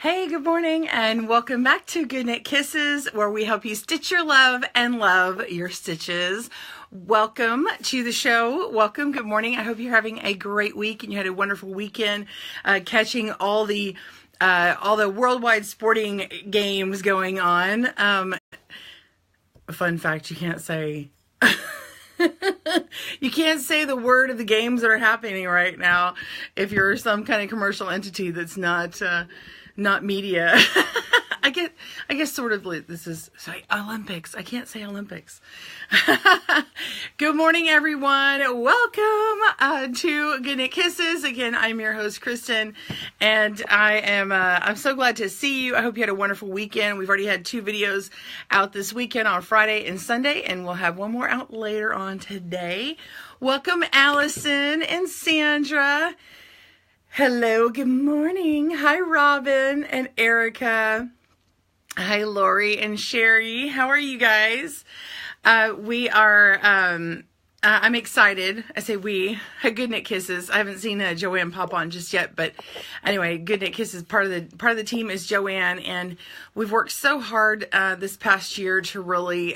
Hey, good morning, and welcome back to Goodknit Kisses, where we help you stitch your love and love your stitches. Welcome to the show. Welcome. Good morning. I hope you're having a great week and you had a wonderful weekend, catching all the worldwide sporting games going on. Fun fact: you can't say. You can't say the word of the games that are happening right now if you're some kind of commercial entity that's not media. I guess sort of this is Olympics. I can't say Olympics. Good morning, everyone. Welcome to Goodknit Kisses. Again, I'm your host, Kristen, and I'm so glad to see you. I hope you had a wonderful weekend. We've already had 2 videos out this weekend on Friday and Sunday, and we'll have one more out later on today. Welcome, Allison and Sandra. Hello, good morning. Hi, Robin and Erica. Hi, Lori and Sherry. How are you guys? I'm excited. I say we. Goodknit Kisses. I haven't seen Joanne pop on just yet, but anyway, Goodknit Kisses, part of the team is Joanne, and we've worked so hard this past year to really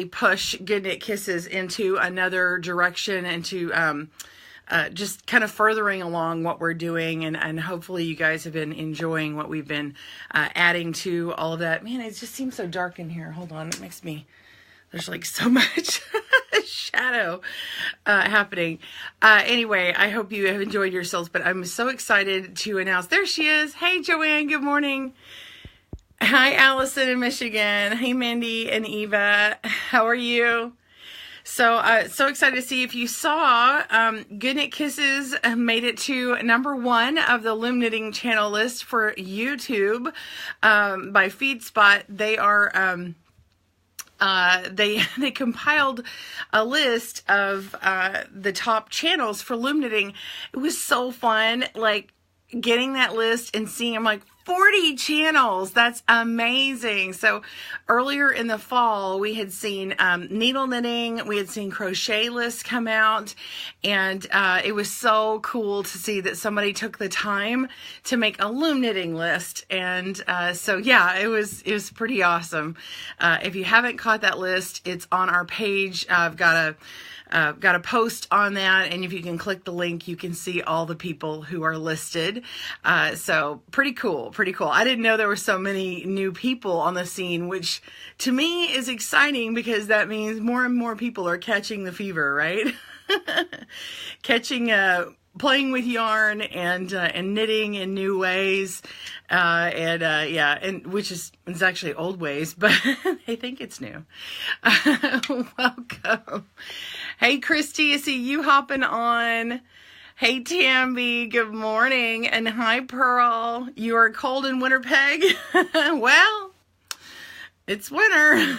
push Goodknit Kisses into another direction and to just kind of furthering along what we're doing, and hopefully you guys have been enjoying what we've been adding to all of that. Man, it just seems so dark in here. Hold on, it makes me, there's like so much shadow happening. Anyway, I hope you have enjoyed yourselves, but I'm so excited to announce, there she is. Hey, Joanne, good morning. Hi, Allison in Michigan. Hey, Mindy and Eva. How are you? So excited to see. If you saw, Goodknit Kisses made it to number 1 of the Loom Knitting channel list for YouTube by FeedSpot. They are they compiled a list of the top channels for loom knitting. It was so fun, like getting that list and seeing, I'm like, 40 channels. That's amazing. So earlier in the fall, we had seen needle knitting. We had seen crochet lists come out, and it was so cool to see that somebody took the time to make a loom knitting list. And so yeah, it was pretty awesome. If you haven't caught that list, it's on our page. I've got a post on that, and if you can click the link, you can see all the people who are listed. So pretty cool. I didn't know there were so many new people on the scene, which to me is exciting because that means more and more people are catching the fever, right? Playing with yarn and knitting in new ways, and which is actually old ways, but I think it's new. Welcome. Hey, Christy, I see you hopping on. Hey, Tamby, good morning. And hi, Pearl. You are cold in Winnipeg? Well, it's winter.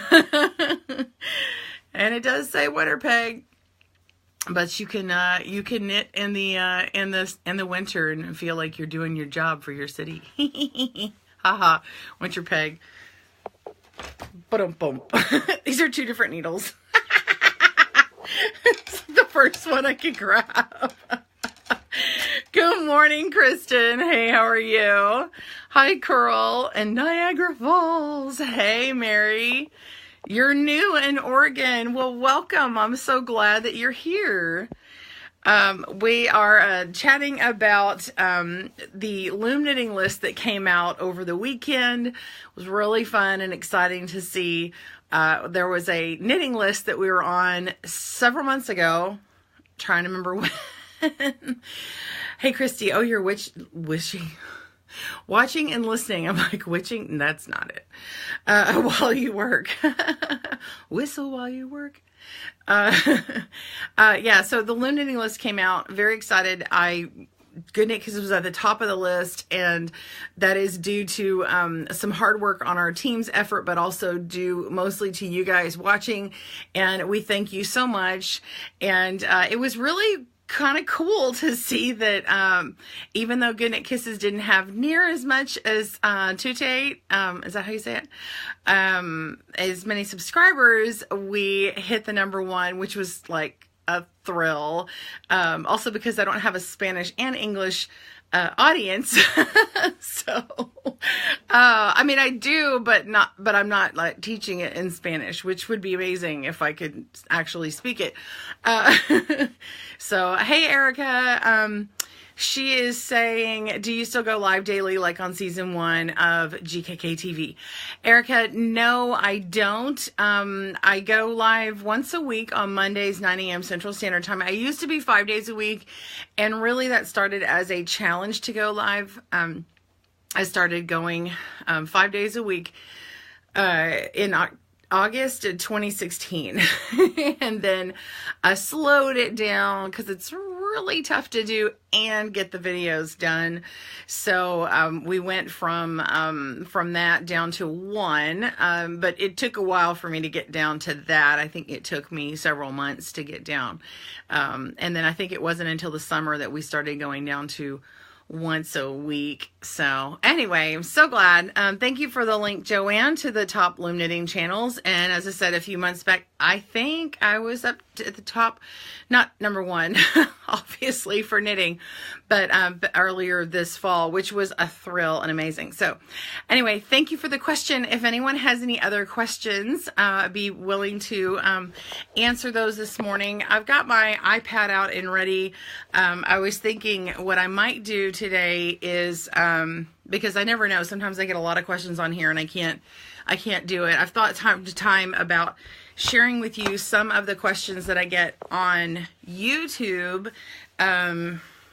And it does say Winnipeg. But you can knit in the winter and feel like you're doing your job for your city. Haha, winter peg. Ba-dum-bum. These are 2 different needles. It's the first one I could grab. Good morning, Kristen. Hey, how are you? Hi, Curl and Niagara Falls. Hey, Mary. You're new in Oregon. Well, welcome. I'm so glad that you're here. We are chatting about the loom knitting list that came out over the weekend. It was really fun and exciting to see. There was a knitting list that we were on several months ago. Trying to remember when. Hey, Christy. Oh, you're wishing. Watching and listening. I'm like, witching? That's not it. While you work. Whistle while you work. Yeah, so the loom knitting list came out. Very excited. Goodknit Kisses was at the top of the list, and that is due to some hard work on our team's effort, but also due mostly to you guys watching, and we thank you so much. And it was really kind of cool to see that even though Goodknit Kisses didn't have near as much as Tute, is that how you say it? As many subscribers, we hit the number 1, which was like a thrill. Also because I don't have a Spanish and English audience. So, I mean, I do, but I'm not like teaching it in Spanish, which would be amazing if I could actually speak it. So, hey, Erica, she is saying, do you still go live daily like on season 1 of GKK TV? Erica, no, I don't. I go live once a week on Mondays, 9 a.m. Central Standard Time. I used to be 5 days a week, and really that started as a challenge to go live. I started going 5 days a week in August of 2016. And then I slowed it down because it's really tough to do and get the videos done. So we went from that down to 1, but it took a while for me to get down to that. I think it took me several months to get down. And then I think it wasn't until the summer that we started going down to once a week. So anyway, I'm so glad. Thank you for the link, Joanne, to the top loom knitting channels. And as I said a few months back, I think I was up at the top, not number 1, obviously for knitting, but earlier this fall, which was a thrill and amazing. So anyway, thank you for the question. If anyone has any other questions, I'd be willing to answer those this morning. I've got my iPad out and ready. I was thinking what I might do today is, because I never know, sometimes I get a lot of questions on here and I can't do it. I've thought time to time about sharing with you some of the questions that I get on YouTube,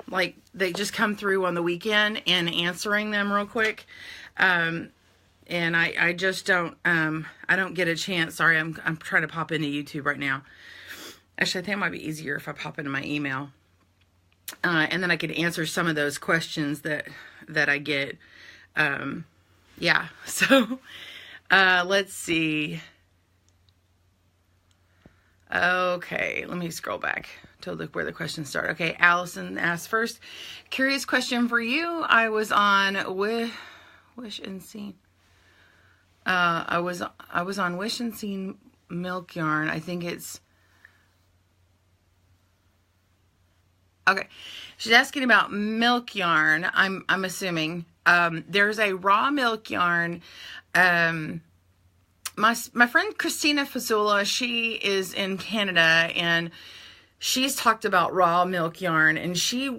like they just come through on the weekend, and answering them real quick. And I just don't, I don't get a chance. Sorry, I'm trying to pop into YouTube right now. Actually, I think it might be easier if I pop into my email. And then I could answer some of those questions that I get. Yeah, so let's see. Okay, let me scroll back to look where the questions start. Okay, Allison asked first, curious question for you. I was on Wish and Seen. I was on Wish and Seen milk yarn. I think it's okay. She's asking about milk yarn. I'm assuming there's a raw milk yarn. My friend Christina Fazula, she is in Canada, and she's talked about raw milk yarn, and she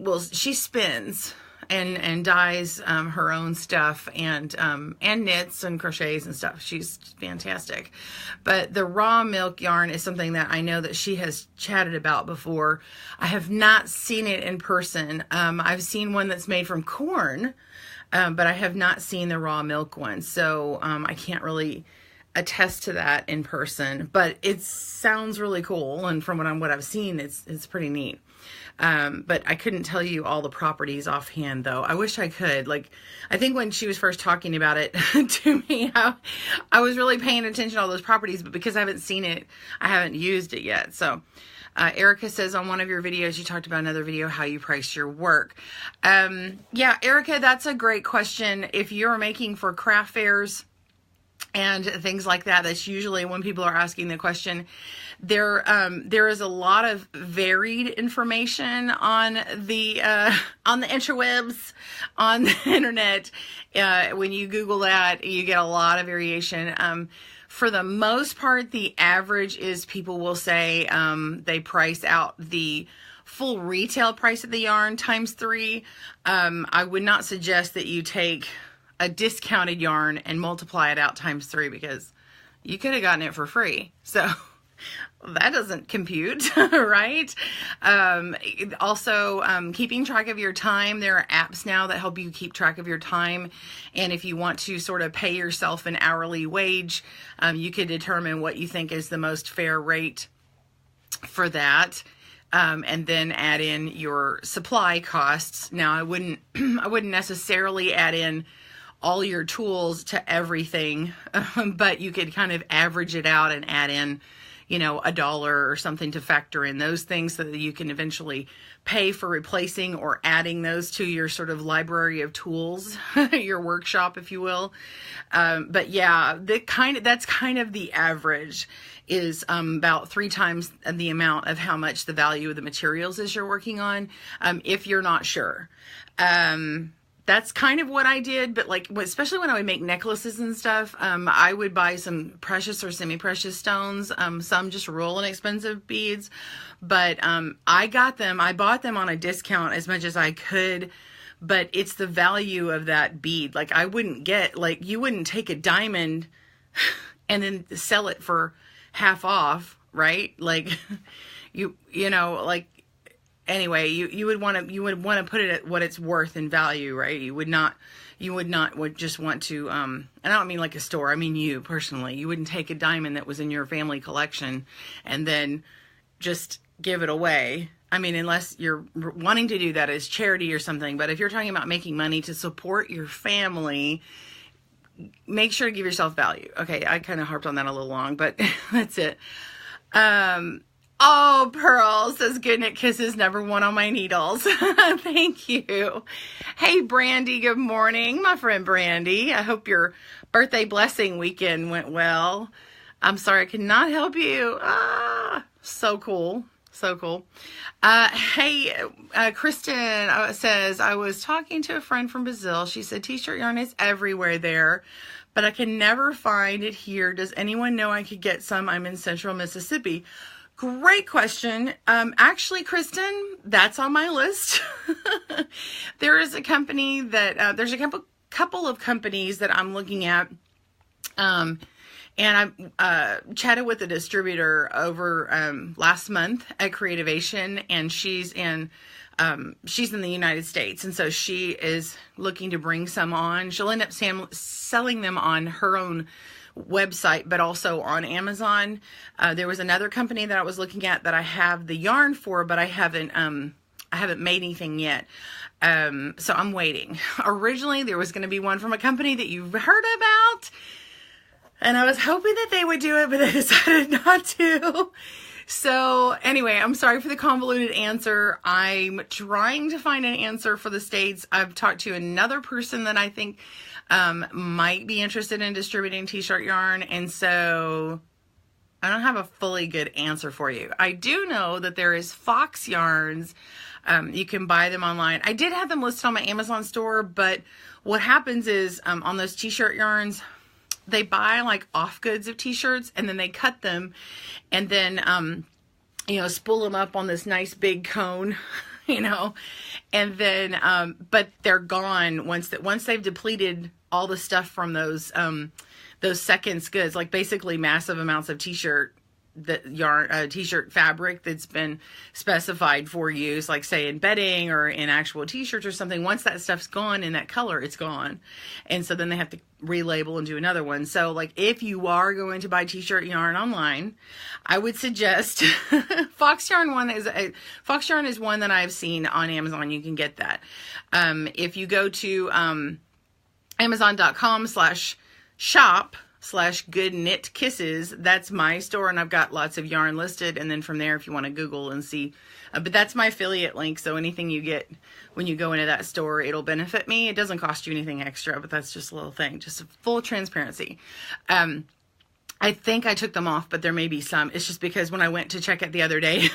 spins and dyes her own stuff, and knits and crochets and stuff. She's fantastic. But the raw milk yarn is something that I know that she has chatted about before. I have not seen it in person. I've seen one that's made from corn, but I have not seen the raw milk one. So I can't really attest to that in person, but it sounds really cool, and from what I've seen, it's pretty neat. But I couldn't tell you all the properties offhand, though. I wish I could. Like, I think when she was first talking about it to me, I was really paying attention to all those properties, but because I haven't seen it, I haven't used it yet. So Erica says on one of your videos, you talked about another video, how you price your work. Yeah, Erica, that's a great question. If you're making for craft fairs and things like that, that's usually when people are asking the question. There is a lot of varied information on the interwebs, on the internet. When you Google that, you get a lot of variation. For the most part, the average is people will say they price out the full retail price of the yarn times 3. I would not suggest that you take a discounted yarn and multiply it out times 3, because you could have gotten it for free. So that doesn't compute, right? Also, keeping track of your time. There are apps now that help you keep track of your time. And if you want to sort of pay yourself an hourly wage, you could determine what you think is the most fair rate for that. And then add in your supply costs. Now, I wouldn't necessarily add in all your tools to everything, but you could kind of average it out and add in, $1 or something to factor in those things so that you can eventually pay for replacing or adding those to your sort of library of tools, your workshop, if you will. But yeah, that's kind of the average is about 3 times the amount of how much the value of the materials is you're working on, if you're not sure. That's kind of what I did, but like, especially when I would make necklaces and stuff, I would buy some precious or semi-precious stones, some just real inexpensive beads, but I bought them on a discount as much as I could, but it's the value of that bead. Like, you wouldn't take a diamond and then sell it for half off, right? Like, anyway, you would want to put it at what it's worth in value, right? You would just want to, and I don't mean like a store, I mean you personally. You wouldn't take a diamond that was in your family collection and then just give it away. I mean, unless you're wanting to do that as charity or something, but if you're talking about making money to support your family, make sure to give yourself value. Okay, I kind of harped on that a little long, but that's it. Oh, Pearl says, good knit kisses, number 1 on my needles. Thank you. Hey, Brandy, good morning. My friend Brandy. I hope your birthday blessing weekend went well. I'm sorry I could not help you. So cool. So cool. Hey, Kristen says, I was talking to a friend from Brazil. She said t-shirt yarn is everywhere there, but I can never find it here. Does anyone know I could get some? I'm in central Mississippi. Great question. Actually, Kristen, that's on my list. There is a company that, there's a couple of companies that I'm looking at. And I chatted with a distributor over last month at Creativation, and she's in the United States, and so she is looking to bring some on. She'll end up selling them on her own website, but also on Amazon. There was another company that I was looking at that I have the yarn for, but I haven't made anything yet. So I'm waiting. Originally, there was going to be one from a company that you've heard about, and I was hoping that they would do it, but they decided not to. So anyway, I'm sorry for the convoluted answer. I'm trying to find an answer for the States. I've talked to another person that I think might be interested in distributing t-shirt yarn, and so I don't have a fully good answer for you. I do know that there is Fox yarns. You can buy them online. I did have them listed on my Amazon store, but what happens is on those t-shirt yarns, they buy like off goods of t-shirts, and then they cut them and then spool them up on this nice big cone, and then but they're gone once they've depleted all the stuff from those seconds goods, like basically massive amounts of t-shirt fabric that's been specified for use, like say in bedding or in actual t-shirts or something. Once that stuff's gone in that color, it's gone. And so then they have to relabel and do another one. So like if you are going to buy t-shirt yarn online, I would suggest Fox yarn is one that I've seen on Amazon. You can get that. If you go to Amazon.com/shop/good knit kisses, that's my store, and I've got lots of yarn listed. And then from there, if you want to Google and see, but that's my affiliate link, so anything you get when you go into that store, it'll benefit me. It doesn't cost you anything extra, but that's just a little thing, just full transparency. I think I took them off, but there may be some. It's just because when I went to check it the other day,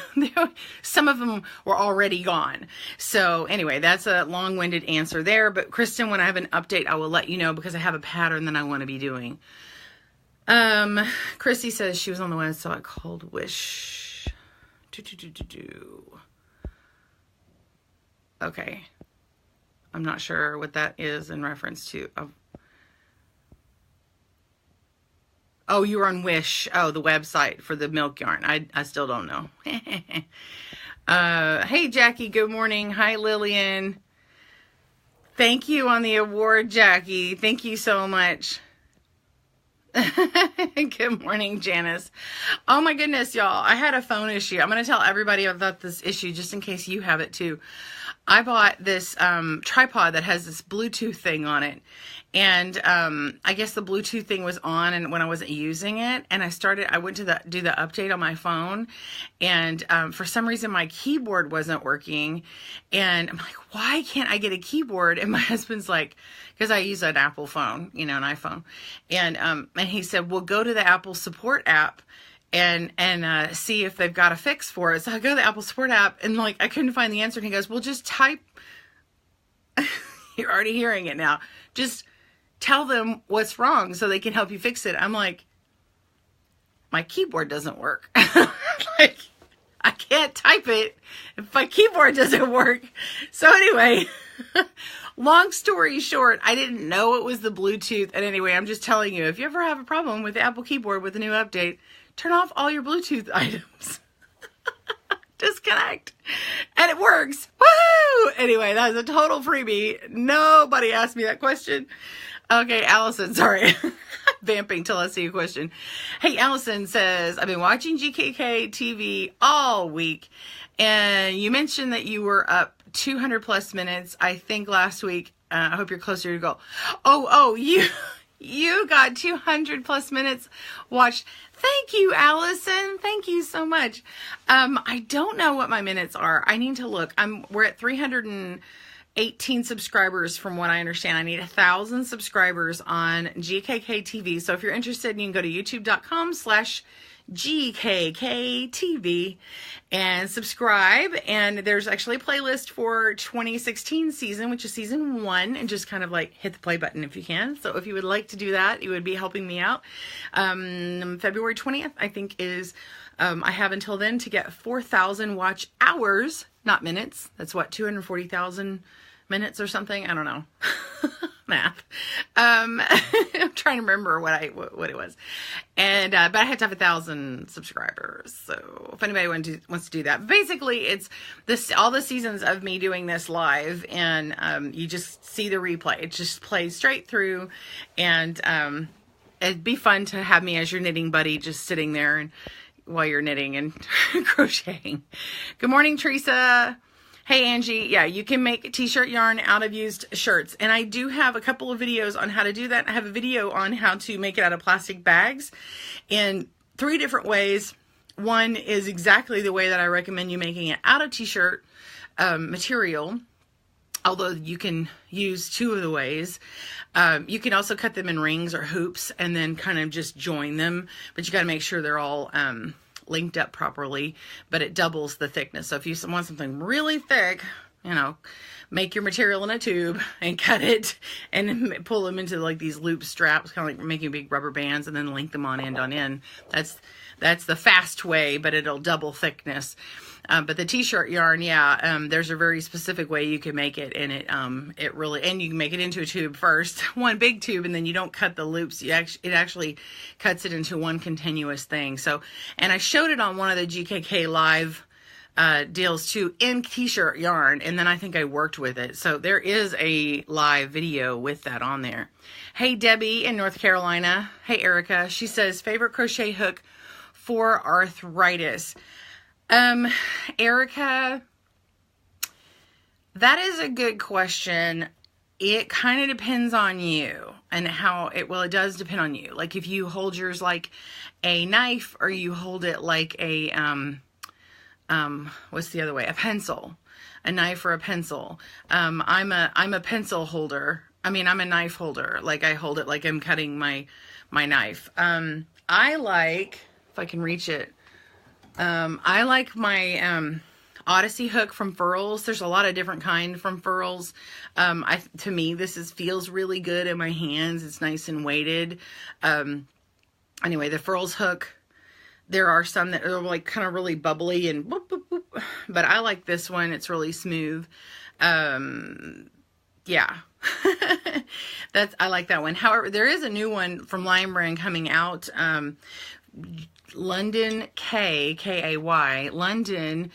some of them were already gone. So anyway, that's a long-winded answer there. But Kristen, when I have an update, I will let you know, because I have a pattern that I want to be doing. Chrissy says she was on the web, so I called Wish. Okay. I'm not sure what that is in reference to. Oh, you were on Wish. Oh, the website for the milk yarn. I still don't know. Hey, Jackie. Good morning. Hi, Lillian. Thank you on the award, Jackie. Thank you so much. Good morning, Janice. Oh my goodness, y'all. I had a phone issue. I'm going to tell everybody about this issue just in case you have it too. I bought this tripod that has this Bluetooth thing on it. And I guess the Bluetooth thing was on and when I wasn't using it. And I went to do the update on my phone. And for some reason, my keyboard wasn't working. And I'm like, why can't I get a keyboard? And my husband's like, because I use an Apple phone, an iPhone. And he said, well, go to the Apple support app and see if they've got a fix for it. So I go to the Apple support app and like, I couldn't find the answer. And he goes, well, just type, you're already hearing it now. Just tell them what's wrong so they can help you fix it. I'm like, my keyboard doesn't work. Like, I can't type it if my keyboard doesn't work. So anyway, long story short, I didn't know it was the Bluetooth. And anyway, I'm just telling you, if you ever have a problem with the Apple keyboard with a new update, turn off all your Bluetooth items. Disconnect. And it works. Woo! Anyway, that was a total freebie. Nobody asked me that question. Okay, Allison, sorry. Vamping till I see a question. Hey, Allison says, I've been watching GKK TV all week, and you mentioned that you were up 200 plus minutes, I think last week. I hope you're closer to goal. Oh, you got 200 plus minutes watched. Thank you, Allison. Thank you so much. I don't know what my minutes are. I need to look. We're at 318 subscribers from what I understand. I need 1,000 subscribers on GKK TV. So if you're interested, you can go to youtube.com/GKKTV and subscribe. And there's actually a playlist for 2016 season, which is season 1, and just kind of like hit the play button if you can. So if you would like to do that, you would be helping me out. February 20th, I think is, I have until then to get 4,000 watch hours, not minutes. That's what, 240,000 minutes or something? I don't know. Math. I'm trying to remember what it was. And, but I had to have 1,000 subscribers. So if anybody wants to do that, basically it's all the seasons of me doing this live, and, you just see the replay. It just plays straight through, and, it'd be fun to have me as your knitting buddy, just sitting there and while you're knitting and crocheting. Good morning, Teresa. Hey, Angie. Yeah, you can make t-shirt yarn out of used shirts. And I do have a couple of videos on how to do that. I have a video on how to make it out of plastic bags in 3 different ways. One is exactly the way that I recommend you making it out of t-shirt material, although you can use 2 of the ways. You can also cut them in rings or hoops and then kind of just join them, but you got to make sure they're all linked up properly, but it doubles the thickness. So if you want something really thick, make your material in a tube and cut it and pull them into like these loop straps, kind of like making big rubber bands, and then link them on end. That's the fast way, but it'll double thickness. But the t-shirt yarn, there's a very specific way you can make it, and it really, and you can make it into a tube first, one big tube, and then you don't cut the loops. It actually cuts it into one continuous thing. So, and I showed it on one of the GKK live deals too, in t-shirt yarn, and then I think I worked with it. So there is a live video with that on there. Hey, Debbie in North Carolina. Hey, Erica. She says, favorite crochet hook for arthritis. Erica, that is a good question. It kind of depends on you and how it does depend on you. Like if you hold yours like a knife, or you hold it like a, what's the other way? A pencil, a knife or a pencil. I'm a pencil holder. I'm a knife holder. Like I hold it like I'm cutting my knife. I like, if I can reach it, I like my Odyssey hook from Furls. There's a lot of different kind from Furls. To me, this feels really good in my hands. It's nice and weighted. Anyway, the Furls hook, there are some that are like kind of really bubbly and boop, boop, boop. But I like this one. It's really smooth. Yeah. I like that one. However, there is a new one from Lion Brand coming out. London K-A-Y. London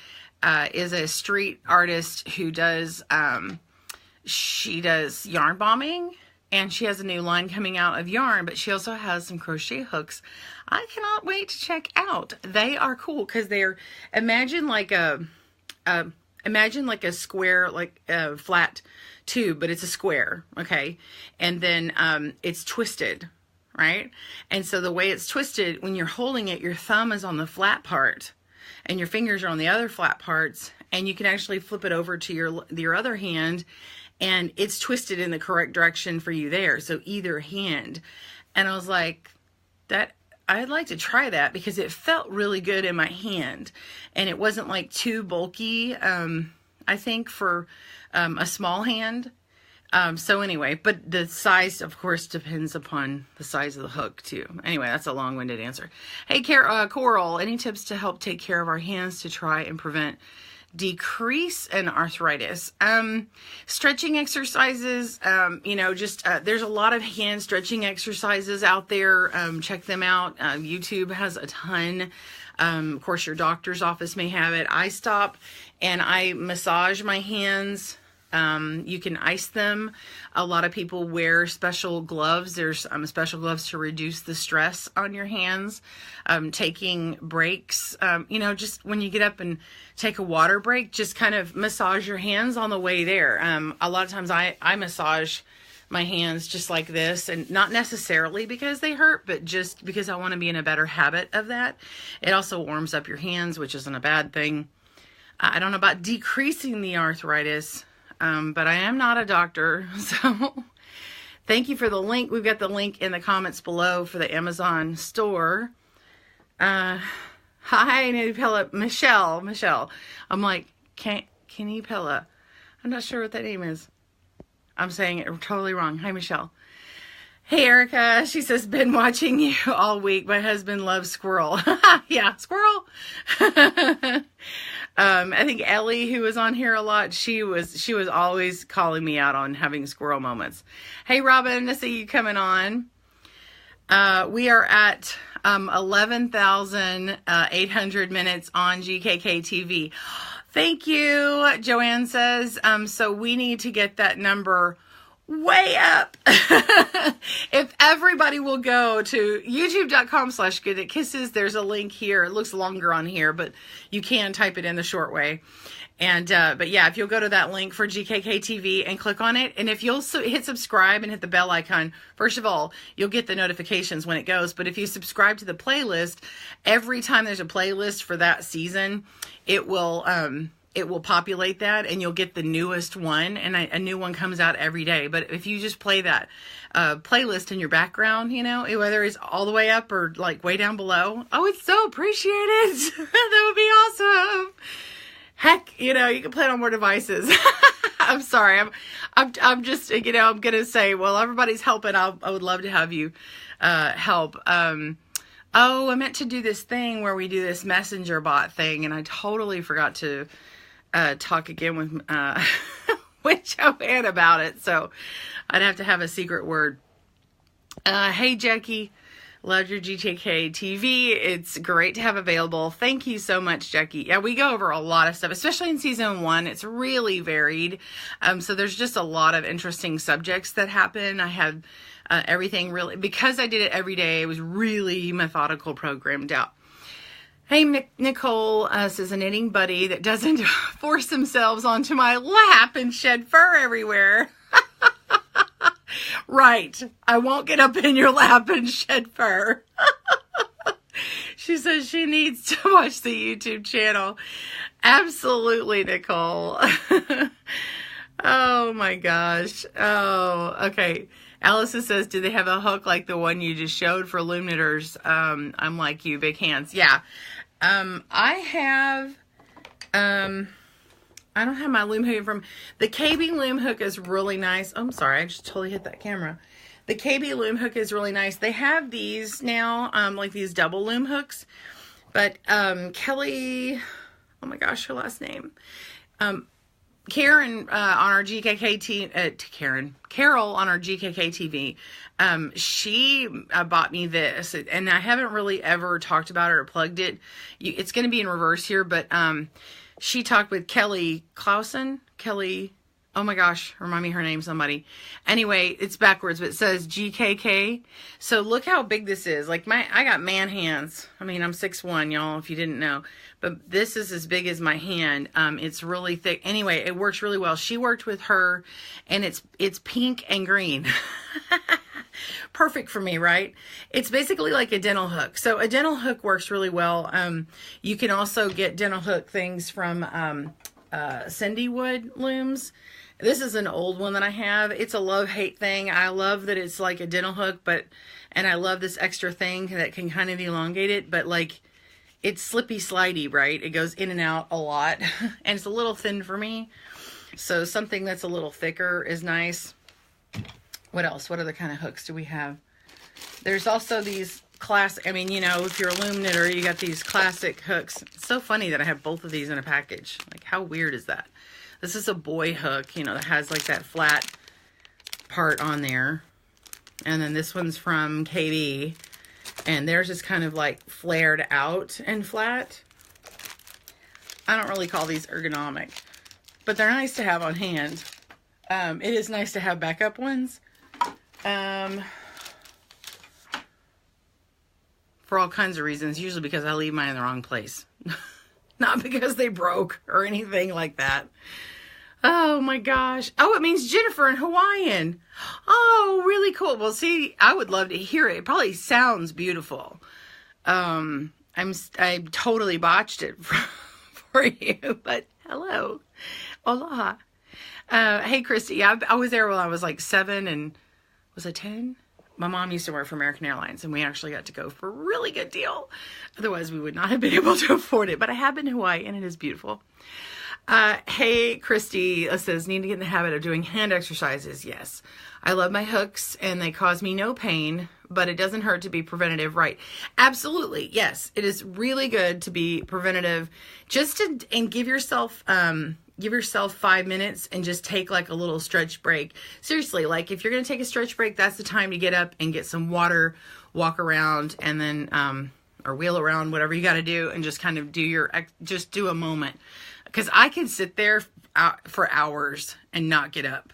is a street artist who does, she does yarn bombing, and she has a new line coming out of yarn, but she also has some crochet hooks I cannot wait to check out. They are cool because they're, imagine like a imagine like a square, like a flat tube, but it's a square, okay? And then it's twisted, right? And so the way it's twisted, when you're holding it, your thumb is on the flat part and your fingers are on the other flat parts, and you can actually flip it over to your other hand, and it's twisted in the correct direction for you there. So either hand. And I was like, I'd like to try that because it felt really good in my hand, and it wasn't like too bulky, I think, for a small hand. So anyway, but the size, of course, depends upon the size of the hook too. Anyway, that's a long-winded answer. Hey, Coral, any tips to help take care of our hands to try and prevent decrease in arthritis? Stretching exercises, there's a lot of hand stretching exercises out there. Check them out. YouTube has a ton. Of course, your doctor's office may have it. I stop and I massage my hands. You can ice them. A lot of people wear special gloves. There's special gloves to reduce the stress on your hands. Taking breaks, just when you get up and take a water break, just kind of massage your hands on the way there. A lot of times I massage my hands just like this, and not necessarily because they hurt, but just because I want to be in a better habit of that. It also warms up your hands, which isn't a bad thing. I don't know about decreasing the arthritis, but I am not a doctor, so thank you for the link. We've got the link in the comments below for the Amazon store. Hi, Nipella, Michelle. I'm like, Canipella. I'm not sure what that name is. I'm saying it totally wrong. Hi, Michelle. Hey, Erica. She says, been watching you all week. My husband loves squirrel. Yeah, squirrel. I think Ellie, who was on here a lot, she was always calling me out on having squirrel moments. Hey, Robin, I see you coming on. We are at 11,800 minutes on GKK TV. Thank you, Joanne says. So we need to get that number way up. If everybody will go to youtube.com/goodknisses, there's a link here. It looks longer on here, but you can type it in the short way. And, but yeah, if you'll go to that link for GKK TV and click on it, and if you'll hit subscribe and hit the bell icon, first of all, you'll get the notifications when it goes. But if you subscribe to the playlist, every time there's a playlist for that season, it will populate that, and you'll get the newest one, and a new one comes out every day. But if you just play that playlist in your background, whether it's all the way up or like way down below, oh, it's so appreciated. That would be awesome. Heck, you can play it on more devices. I'm sorry. I'm just, I'm going to say, well, everybody's helping. I would love to have you help. Oh, I meant to do this thing where we do this messenger bot thing, and I totally forgot to talk again with with Joanne about it. So I'd have to have a secret word. Hey, Jackie. Love your GKK TV. It's great to have available. Thank you so much, Jackie. Yeah, we go over a lot of stuff, especially in season 1. It's really varied. So there's just a lot of interesting subjects that happen. I had everything really, because I did it every day, it was really methodical, programmed out. Hey, Nicole says, a knitting buddy that doesn't force themselves onto my lap and shed fur everywhere. Right. I won't get up in your lap and shed fur. She says she needs to watch the YouTube channel. Absolutely, Nicole. Oh my gosh. Oh, okay. Allison says, do they have a hook like the one you just showed for loom knitters? I'm like you, big hands. Yeah. I don't have my loom hook from the KB loom hook is really nice. Oh, I'm sorry. I just totally hit that camera. The KB loom hook is really nice. They have these now, like these double loom hooks, but, Kelly, oh my gosh, her last name, Karen, on our GKK team, Carol on our GKK TV, she bought me this, and I haven't really ever talked about it or plugged it. It's going to be in reverse here, but, she talked with Kelly Clausen. Kelly, Oh my gosh, remind me her name, somebody. Anyway, it's backwards, but it says GKK. So look how big this is. Like I got man hands. I mean, I'm 6'1", y'all, if you didn't know. But this is as big as my hand. It's really thick. Anyway, it works really well. She worked with her, and it's pink and green. Perfect for me, right? It's basically like a dental hook. So a dental hook works really well. You can also get dental hook things from Cindy Wood looms. This is an old one that I have. It's a love-hate thing. I love that it's like a dental hook, and I love this extra thing that can kind of elongate it, but like it's slippy slidey, right? It goes in and out a lot, and it's a little thin for me. So something that's a little thicker is nice. What else? What other kind of hooks do we have? There's also these classic, I mean, you know, if you're a loom knitter, you got these classic hooks. It's so funny that I have both of these in a package. Like, how weird is that? This is a boy hook, you know, that has like that flat part on there. And then this one's from KB. And theirs is kind of like flared out and flat. I don't really call these ergonomic, but they're nice to have on hand. It is nice to have backup ones. For all kinds of reasons, usually because I leave mine in the wrong place. Not because they broke or anything like that. Oh my gosh. Oh, it means Jennifer in Hawaiian. Oh, really cool. Well, see, I would love to hear it. It probably sounds beautiful. I totally botched it for you, but hello. Aloha. Hey, Christy. Yeah, I was there when I was like 7 and was I 10? My mom used to work for American Airlines, and we actually got to go for a really good deal. Otherwise, we would not have been able to afford it. But I have been to Hawaii, and it is beautiful. Hey, Christy says, need to get in the habit of doing hand exercises. Yes. I love my hooks, and they cause me no pain, but it doesn't hurt to be preventative, right? Absolutely. Yes. It is really good to be preventative and give yourself 5 minutes and just take like a little stretch break. Seriously, like if you're going to take a stretch break, that's the time to get up and get some water, walk around, and then, or wheel around, whatever you got to do, and just kind of just do a moment. Because I can sit there for hours and not get up.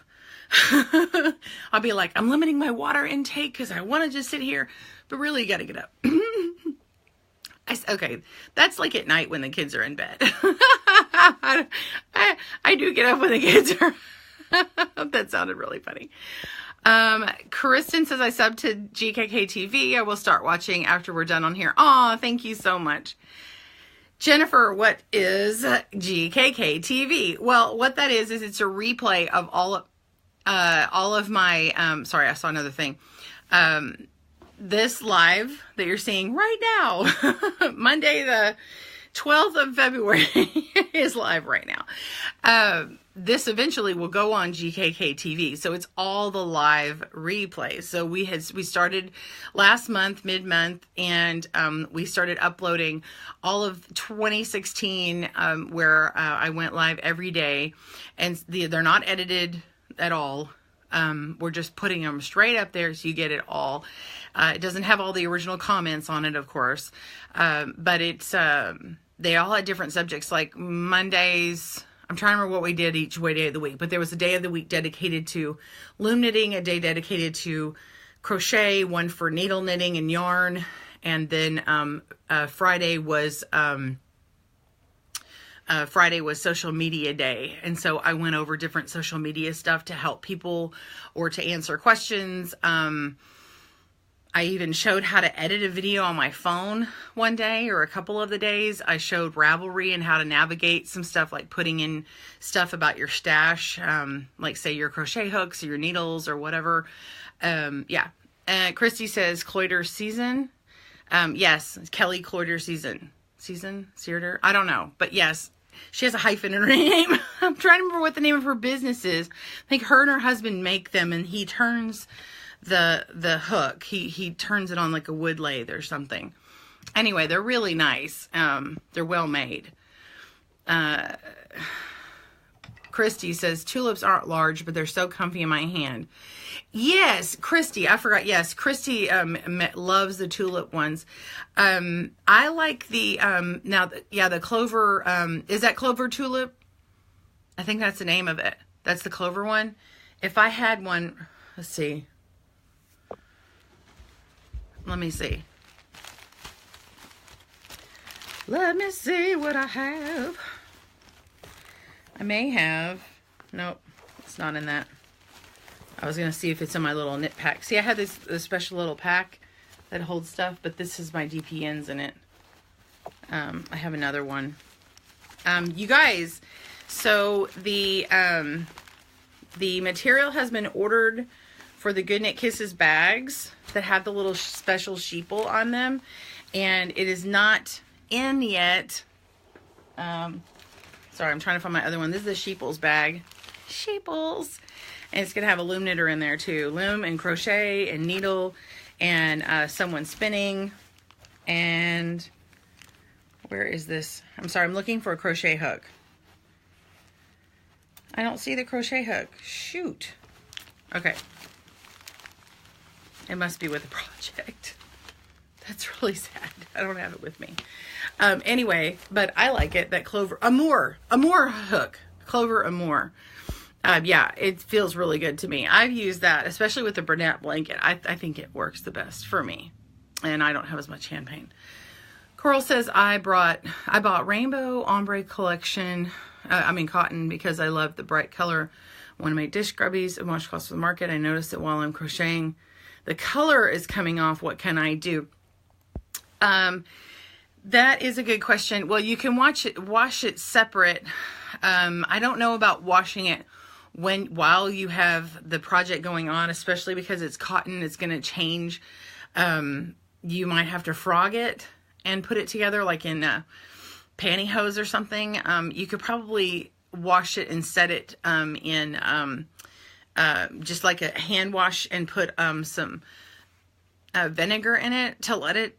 I'll be like, I'm limiting my water intake because I want to just sit here. But really, you got to get up. Okay, that's like at night when the kids are in bed. I do get up when the kids are. That sounded really funny. Kristen says, I sub to GKK TV. I will start watching after we're done on here. Aw, thank you so much. Jennifer, what is GKK TV? Well, what that is it's a replay of all of my, sorry, I saw another thing. This live that you're seeing right now, Monday the 12th of February is live right now. This eventually will go on GKK TV. So it's all the live replays. So we started last month, mid-month, and we started uploading all of 2016 where I went live every day. And they're not edited at all. We're just putting them straight up there so you get it all. It doesn't have all the original comments on it, of course. But it's they all had different subjects. Like Mondays, I'm trying to remember what we did each day of the week, but there was a day of the week dedicated to loom knitting, a day dedicated to crochet, one for needle knitting and yarn, and then Friday was social media day. And so I went over different social media stuff to help people or to answer questions. I even showed how to edit a video on my phone one day or a couple of the days. I showed Ravelry and how to navigate some stuff like putting in stuff about your stash, like say your crochet hooks or your needles or whatever. Yeah. Christy says Cloyder season. Yes, Kelly Cloyder season. Searder? I don't know. But yes, she has a hyphen in her name. I'm trying to remember what the name of her business is. I think her and her husband make them, and he turns the hook. He turns it on like a wood lathe or something. Anyway, they're really nice. They're well made. Christy says, tulips aren't large, but they're so comfy in my hand. Yes, Christy, I forgot. Yes, Christy loves the tulip ones. I like the, the clover, is that clover tulip? I think that's the name of it. That's the clover one. If I had one, let's see. Let me see. Let me see what I have. I may have. Nope, it's not in that. I was going to see if it's in my little knit pack. See, I had this special little pack that holds stuff, but this is my DPNs in it. I have another one. You guys, so the material has been ordered for the Good Knit Kisses bags that have the little special sheeple on them, and it is not in yet. Sorry, I'm trying to find my other one. This is the Sheeples bag. Sheeples. And it's going to have a loom knitter in there too. Loom and crochet and needle and someone spinning. And where is this? I'm sorry, I'm looking for a crochet hook. I don't see the crochet hook. Shoot. Okay. It must be with the project. That's really sad. I don't have it with me. Anyway, but I like it. That Clover Amour hook. Clover Amour. Yeah, it feels really good to me. I've used that, especially with the Bernat blanket. I think it works the best for me. And I don't have as much hand pain. Coral says, I bought Rainbow Ombre Collection. Cotton, because I love the bright color. Want to make dish scrubbies and washcloths for the market. I noticed it while I'm crocheting. The color is coming off. What can I do? That is a good question. Well, you can wash it separate. I don't know about washing it while you have the project going on, especially because it's cotton. It's going to change. You might have to frog it and put it together like in pantyhose or something. You could probably wash it and set it in just like a hand wash and put some vinegar in it to let it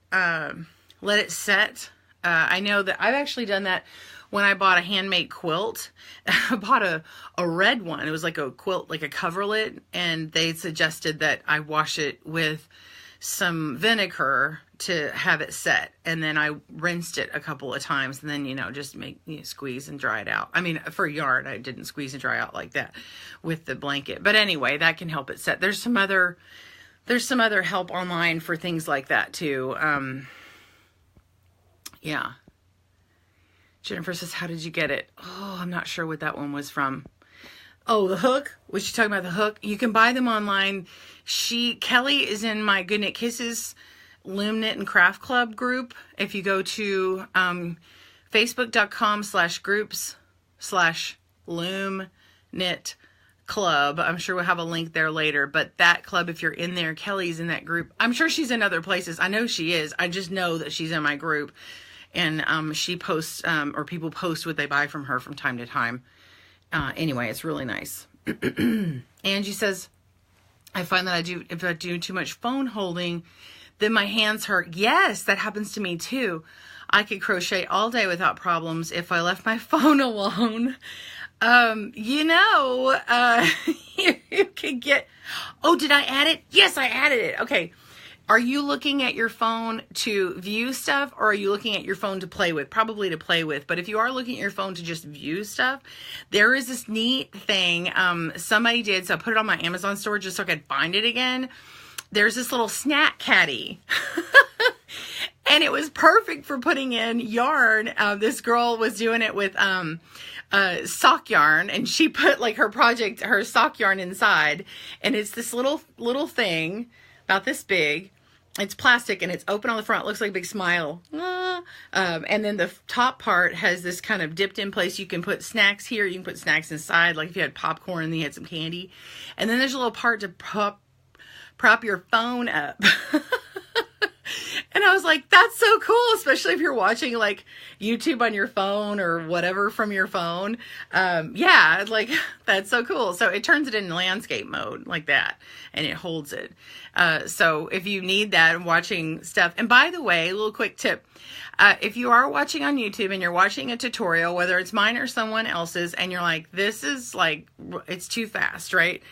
set. I know that I've actually done that when I bought a handmade quilt. I bought a red one. It was like a quilt, like a coverlet, and they suggested that I wash it with some vinegar to have it set, and then I rinsed it a couple of times, and then just squeeze and dry it out. I mean, for yarn, I didn't squeeze and dry out like that with the blanket, but anyway, that can help it set. There's some other help online for things like that too. Yeah. Jennifer says, how did you get it? Oh, I'm not sure what that one was from. Oh, the hook? Was she talking about the hook? You can buy them online. Kelly is in my Good Knit Kisses Loom Knit and Craft Club group. If you go to facebook.com/groups/Loom Knit Club, I'm sure we'll have a link there later. But that club, if you're in there, Kelly's in that group. I'm sure she's in other places. I know she is. I just know that she's in my group. And she posts, or people post what they buy from her from time to time. Anyway, it's really nice. Angie says, I find that if I do too much phone holding, then my hands hurt. Yes, that happens to me too. I could crochet all day without problems if I left my phone alone. You could get, oh, did I add it? Yes, I added it. Okay. Are you looking at your phone to view stuff, or are you looking at your phone to play with? Probably to play with. But if you are looking at your phone to just view stuff, there is this neat thing somebody did. So I put it on my Amazon store just so I could find it again. There's this little snack caddy. And it was perfect for putting in yarn. This girl was doing it with sock yarn, and she put like her sock yarn inside. And it's this little thing about this big. It's plastic and it's open on the front. It looks like a big smile. And then the top part has this kind of dipped in place. You can put snacks here. You can put snacks inside. Like if you had popcorn and then you had some candy. And then there's a little part to prop your phone up. And I was like, that's so cool, especially if you're watching like YouTube on your phone or whatever from your phone. Yeah, like that's so cool. So it turns it in landscape mode like that, and it holds it. So if you need that and watching stuff, and by the way, a little quick tip. If you are watching on YouTube and you're watching a tutorial, whether it's mine or someone else's, and you're like, this is like, it's too fast, right?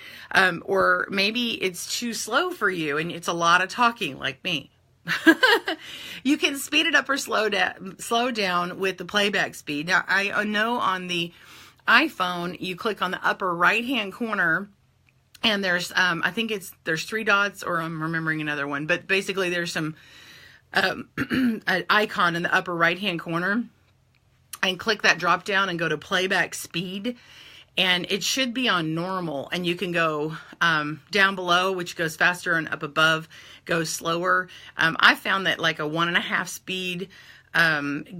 Or maybe it's too slow for you and it's a lot of talking like me. You can speed it up or slow down with the playback speed. Now, I know on the iPhone, you click on the upper right-hand corner, and there's, I think there's 3 dots, or I'm remembering another one, but basically there's some, an icon in the upper right-hand corner, and click that drop down and go to playback speed, and it should be on normal, and you can go down below, which goes faster, and up above goes slower. I found that like a 1.5 speed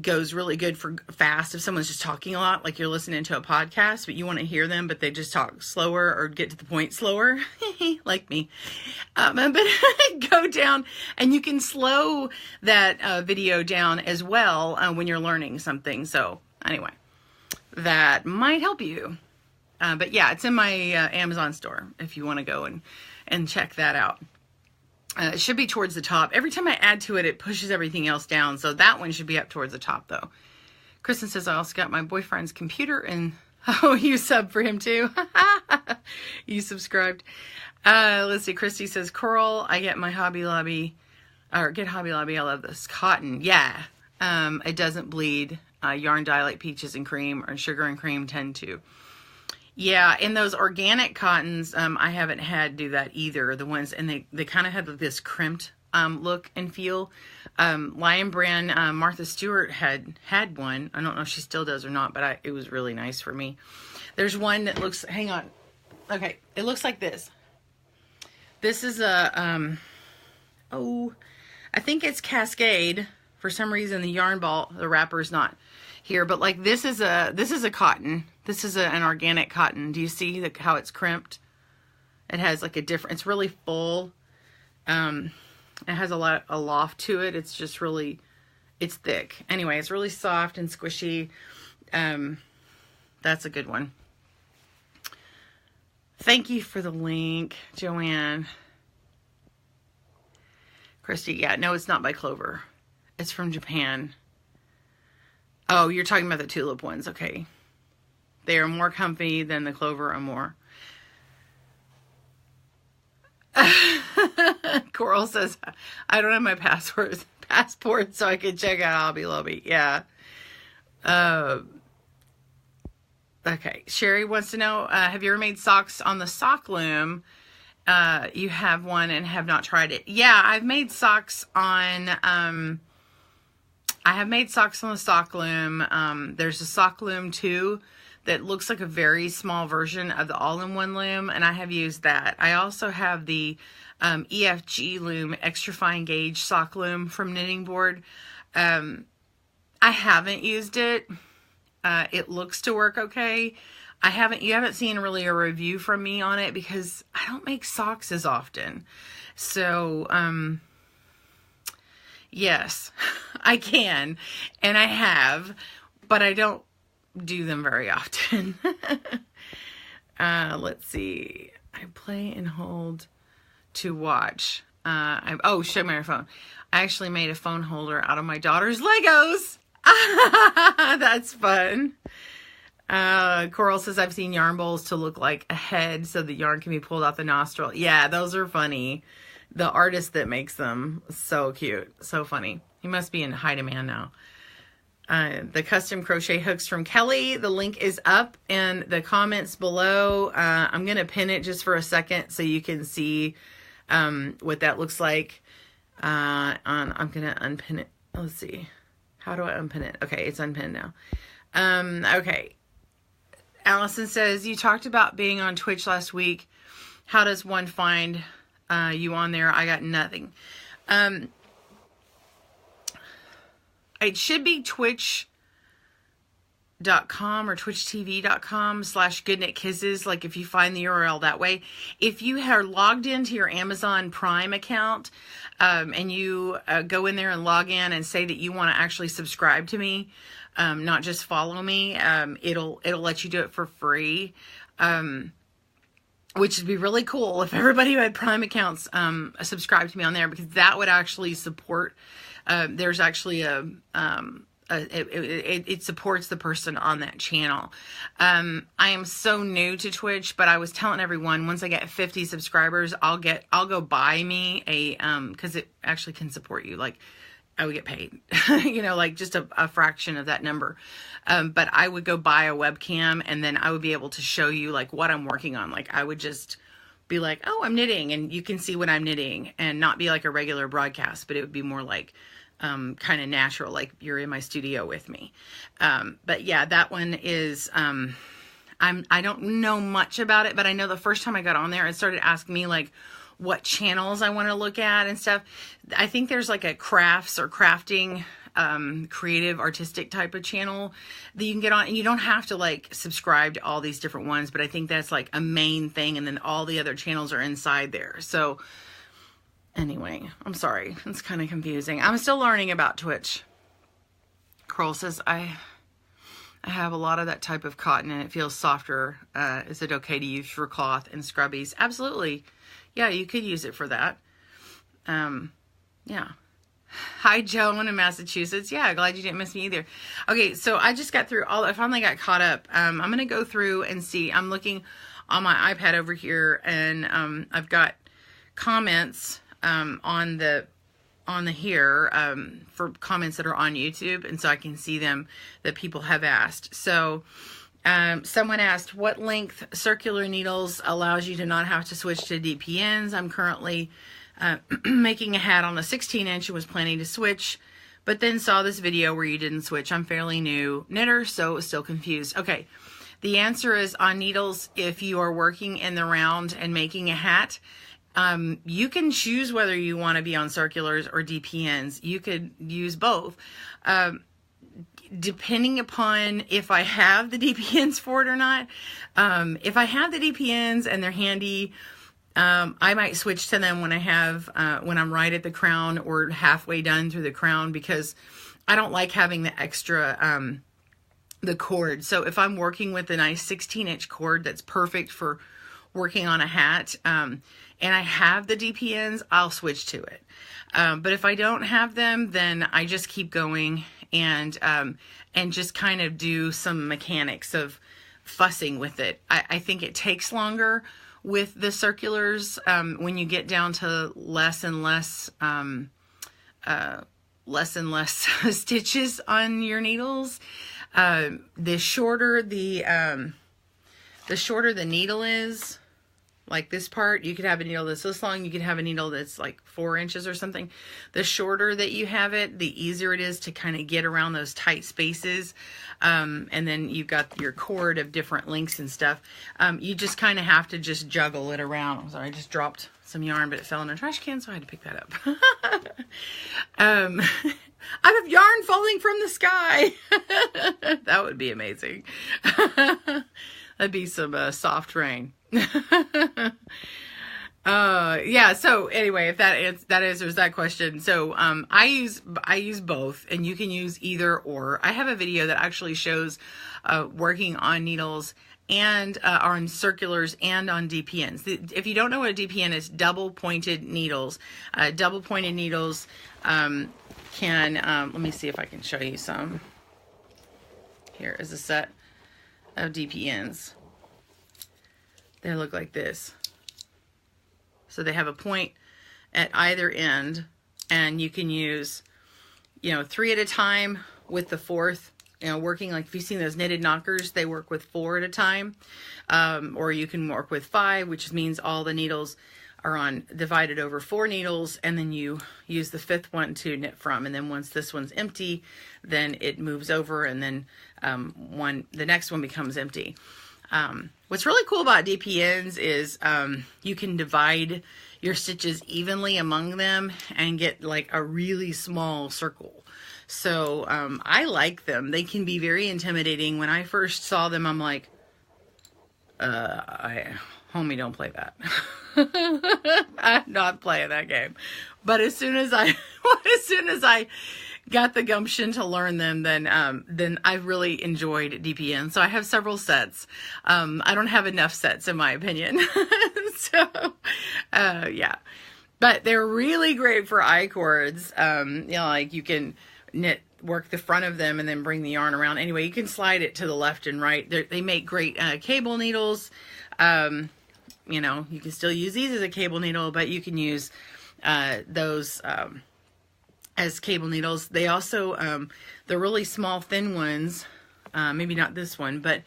goes really good for fast if someone's just talking a lot, like you're listening to a podcast, but you want to hear them, but they just talk slower or get to the point slower, like me. But go down, and you can slow that video down as well when you're learning something. So anyway, that might help you. But yeah, it's in my Amazon store if you want to go and check that out. It should be towards the top. Every time I add to it, it pushes everything else down. So that one should be up towards the top, though. Kristen says, I also got my boyfriend's computer. And, oh, you sub for him, too. You subscribed. Let's see. Christy says, Coral, I get my Hobby Lobby. Or get Hobby Lobby. I love this. Cotton. Yeah. It doesn't bleed. Yarn dye like peaches and cream, or sugar and cream tend to. Yeah, in those organic cottons, I haven't had do that either. The ones, and they kind of have this crimped look and feel. Lion Brand, Martha Stewart had one. I don't know if she still does or not, but it was really nice for me. There's one that looks, hang on. Okay, it looks like this. This is a, I think it's Cascade. For some reason, the yarn ball, the wrapper is not here, but like this is a cotton. This is an organic cotton. Do you see how it's crimped? It has like it's really full. It has a loft to it. It's just really, it's thick. Anyway, it's really soft and squishy. That's a good one. Thank you for the link, Joanne. Christy, yeah, no, it's not by Clover. It's from Japan. Oh, you're talking about the tulip ones. Okay. They are more comfy than the Clover Amour. Coral says, I don't have my passport so I can check out Hobby Lobby. Yeah. Okay. Sherry wants to know, have you ever made socks on the sock loom? You have one and have not tried it. Yeah, I've made socks on... I have made socks on the sock loom. There's a sock loom too that looks like a very small version of the all-in-one loom, and I have used that. I also have the EFG loom, extra fine gauge sock loom from Knitting Board. I haven't used it. It looks to work okay. You haven't seen really a review from me on it because I don't make socks as often. So, yes, I can, and I have, but I don't do them very often. Let's see. I play and hold to watch. Show me your phone. I actually made a phone holder out of my daughter's Legos. That's fun. Coral says, I've seen yarn bowls to look like a head so the yarn can be pulled out the nostril. Yeah, those are funny. The artist that makes them, so cute, so funny. He must be in high demand now. The custom crochet hooks from Kelly. The link is up in the comments below. I'm going to pin it just for a second so you can see what that looks like. I'm going to unpin it. Let's see. How do I unpin it? Okay, it's unpinned now. Okay. Allison says, you talked about being on Twitch last week. How does one find you on there? I got nothing. It should be twitch.com or twitchtv.com/goodknitkisses. Like if you find the URL that way. If you are logged into your Amazon Prime account, and you go in there and log in and say that you want to actually subscribe to me, not just follow me, it'll let you do it for free. Which would be really cool if everybody who had Prime accounts subscribed to me on there, because that would actually support. There's actually it supports the person on that channel. I am so new to Twitch, but I was telling everyone once I get 50 subscribers, I'll go buy me a because it actually can support you. Like I would get paid, you know, like just a fraction of that number. But I would go buy a webcam, and then I would be able to show you like what I'm working on. Like I would just be like, oh, I'm knitting, and you can see what I'm knitting, and not be like a regular broadcast, but it would be more like kind of natural, like you're in my studio with me. But yeah, that one is, I don't know much about it, but I know the first time I got on there, it started asking me like what channels I want to look at and stuff. I think there's like a crafts or crafting, creative, artistic type of channel that you can get on, and you don't have to like subscribe to all these different ones, but I think that's like a main thing, and then all the other channels are inside there. So anyway, I'm sorry, it's kind of confusing. I'm still learning about Twitch. Kroll says, I have a lot of that type of cotton and it feels softer. Is it okay to use for cloth and scrubbies? Absolutely. Yeah, you could use it for that. Yeah. Hi, Joan in Massachusetts. Yeah, glad you didn't miss me either. Okay, so I just got through I finally got caught up. I'm going to go through and see. I'm looking on my iPad over here, and I've got comments on the here for comments that are on YouTube, and so I can see them that people have asked. So someone asked, what length circular needles allows you to not have to switch to DPNs? I'm currently making a hat on the 16-inch and was planning to switch, but then saw this video where you didn't switch. I'm fairly new knitter, so was still confused. Okay, the answer is on needles, if you are working in the round and making a hat, you can choose whether you want to be on circulars or DPNs. You could use both. Depending upon if I have the DPNs for it or not. If I have the DPNs and they're handy, I might switch to them when when I'm right at the crown or halfway done through the crown, because I don't like having the extra, the cord. So if I'm working with a nice 16-inch cord that's perfect for working on a hat, and I have the DPNs, I'll switch to it. But if I don't have them, then I just keep going and just kind of do some mechanics of fussing with it. I think it takes longer with the circulars when you get down to less and less stitches on your needles. The shorter the shorter the needle is, like this part, you could have a needle that's this long, you could have a needle that's like 4 inches or something. The shorter that you have it, the easier it is to kind of get around those tight spaces. And then you've got your cord of different lengths and stuff. You just kind of have to just juggle it around. I'm sorry, I just dropped some yarn, but it fell in a trash can, so I had to pick that up. I have yarn falling from the sky. That would be amazing. That'd be some soft rain. Yeah, so anyway, if that answers that question. So I use both, and you can use either or. I have a video that actually shows working on needles and on circulars and on DPNs. If you don't know what a DPN is, double pointed needles. Double pointed needles can, let me see if I can show you some. Here is a set of DPNs. They look like this. So they have a point at either end, and you can use, 3 at a time with the 4th, working like if you've seen those knitted knockers, they work with 4 at a time. Or you can work with 5, which means all the needles are divided over 4 needles, and then you use the 5th one to knit from. And then once this one's empty, then it moves over, and then the next one becomes empty. What's really cool about DPNs is you can divide your stitches evenly among them and get like a really small circle. So I like them. They can be very intimidating. When I first saw them, I'm like, homie, don't play that. I'm not playing that game. But as soon as I got the gumption to learn them, then I really enjoyed DPN. So I have several sets. I don't have enough sets, in my opinion. So, yeah. But they're really great for I-cords. Like you can work the front of them and then bring the yarn around. Anyway, you can slide it to the left and right. They make great cable needles. You can still use these as a cable needle, but you can use those as cable needles. They also, the really small thin ones, maybe not this one, but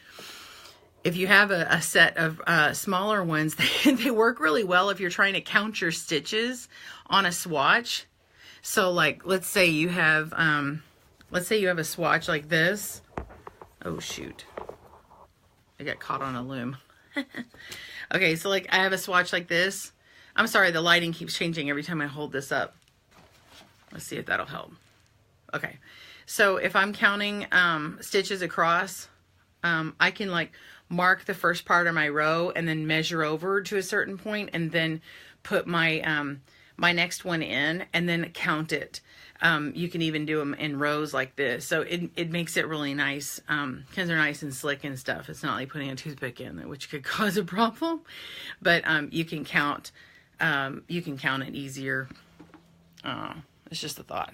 if you have a set of smaller ones, they work really well if you're trying to count your stitches on a swatch. So like, let's say you have a swatch like this. Oh shoot, I got caught on a loom. Okay, so like I have a swatch like this. I'm sorry, the lighting keeps changing every time I hold this up. Let's see if that'll help. Okay, so if I'm counting stitches across, I can like mark the first part of my row and then measure over to a certain point and then put my my next one in and then count it. You can even do them in rows like this. So it makes it really nice because they're nice and slick and stuff. It's not like putting a toothpick in, which could cause a problem. But you can count it easier. It's just a thought.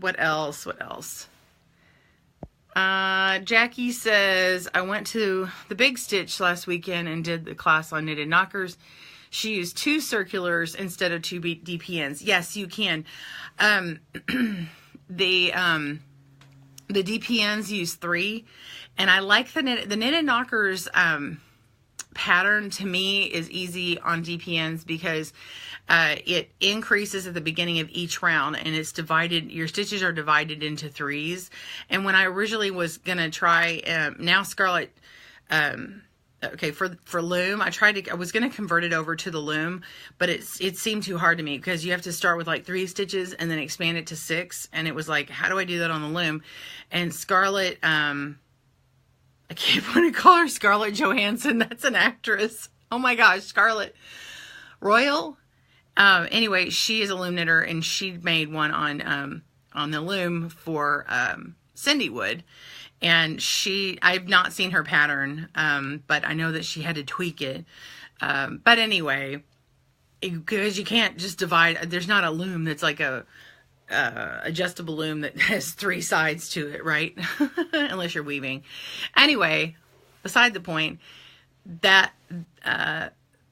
What else? What else? Jackie says, I went to the Big Stitch last weekend and did the class on knitted knockers. She used 2 circulars instead of 2 DPNs. Yes, you can. The DPNs use 3, and I like the knitted knockers pattern. To me is easy on DPNs because it increases at the beginning of each round, and it's divided. Your stitches are divided into 3s. And when I originally was gonna try, now Scarlett, okay, for loom, I was gonna convert it over to the loom, but it seemed too hard to me because you have to start with like 3 stitches and then expand it to 6, and it was like, how do I do that on the loom? And Scarlett, I keep wanting to call her Scarlett Johansson. That's an actress. Oh my gosh, Scarlett Royal. Anyway, she is a loom knitter, and she made one on the loom for Cindy Wood. And I've not seen her pattern, but I know that she had to tweak it. But anyway, because you can't just divide, there's not a loom that's like a adjustable loom that has 3 sides to it, right? Unless you're weaving. Anyway, beside the point, that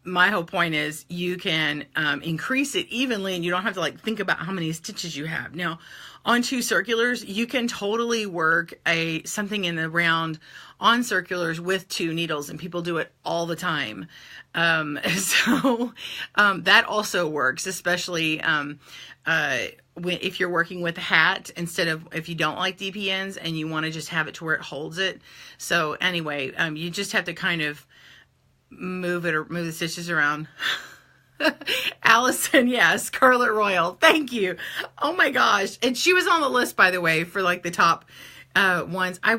my whole point is you can increase it evenly, and you don't have to like think about how many stitches you have. Now, on 2 circulars, you can totally work something in the round on circulars with 2 needles, and people do it all the time. So that also works, especially if you're working with a hat instead of if you don't like DPNs and you want to just have it to where it holds it. So anyway, you just have to kind of move the stitches around. Allison, yes, Scarlett Royal, thank you. Oh my gosh. And she was on the list, by the way, for like the top ones. I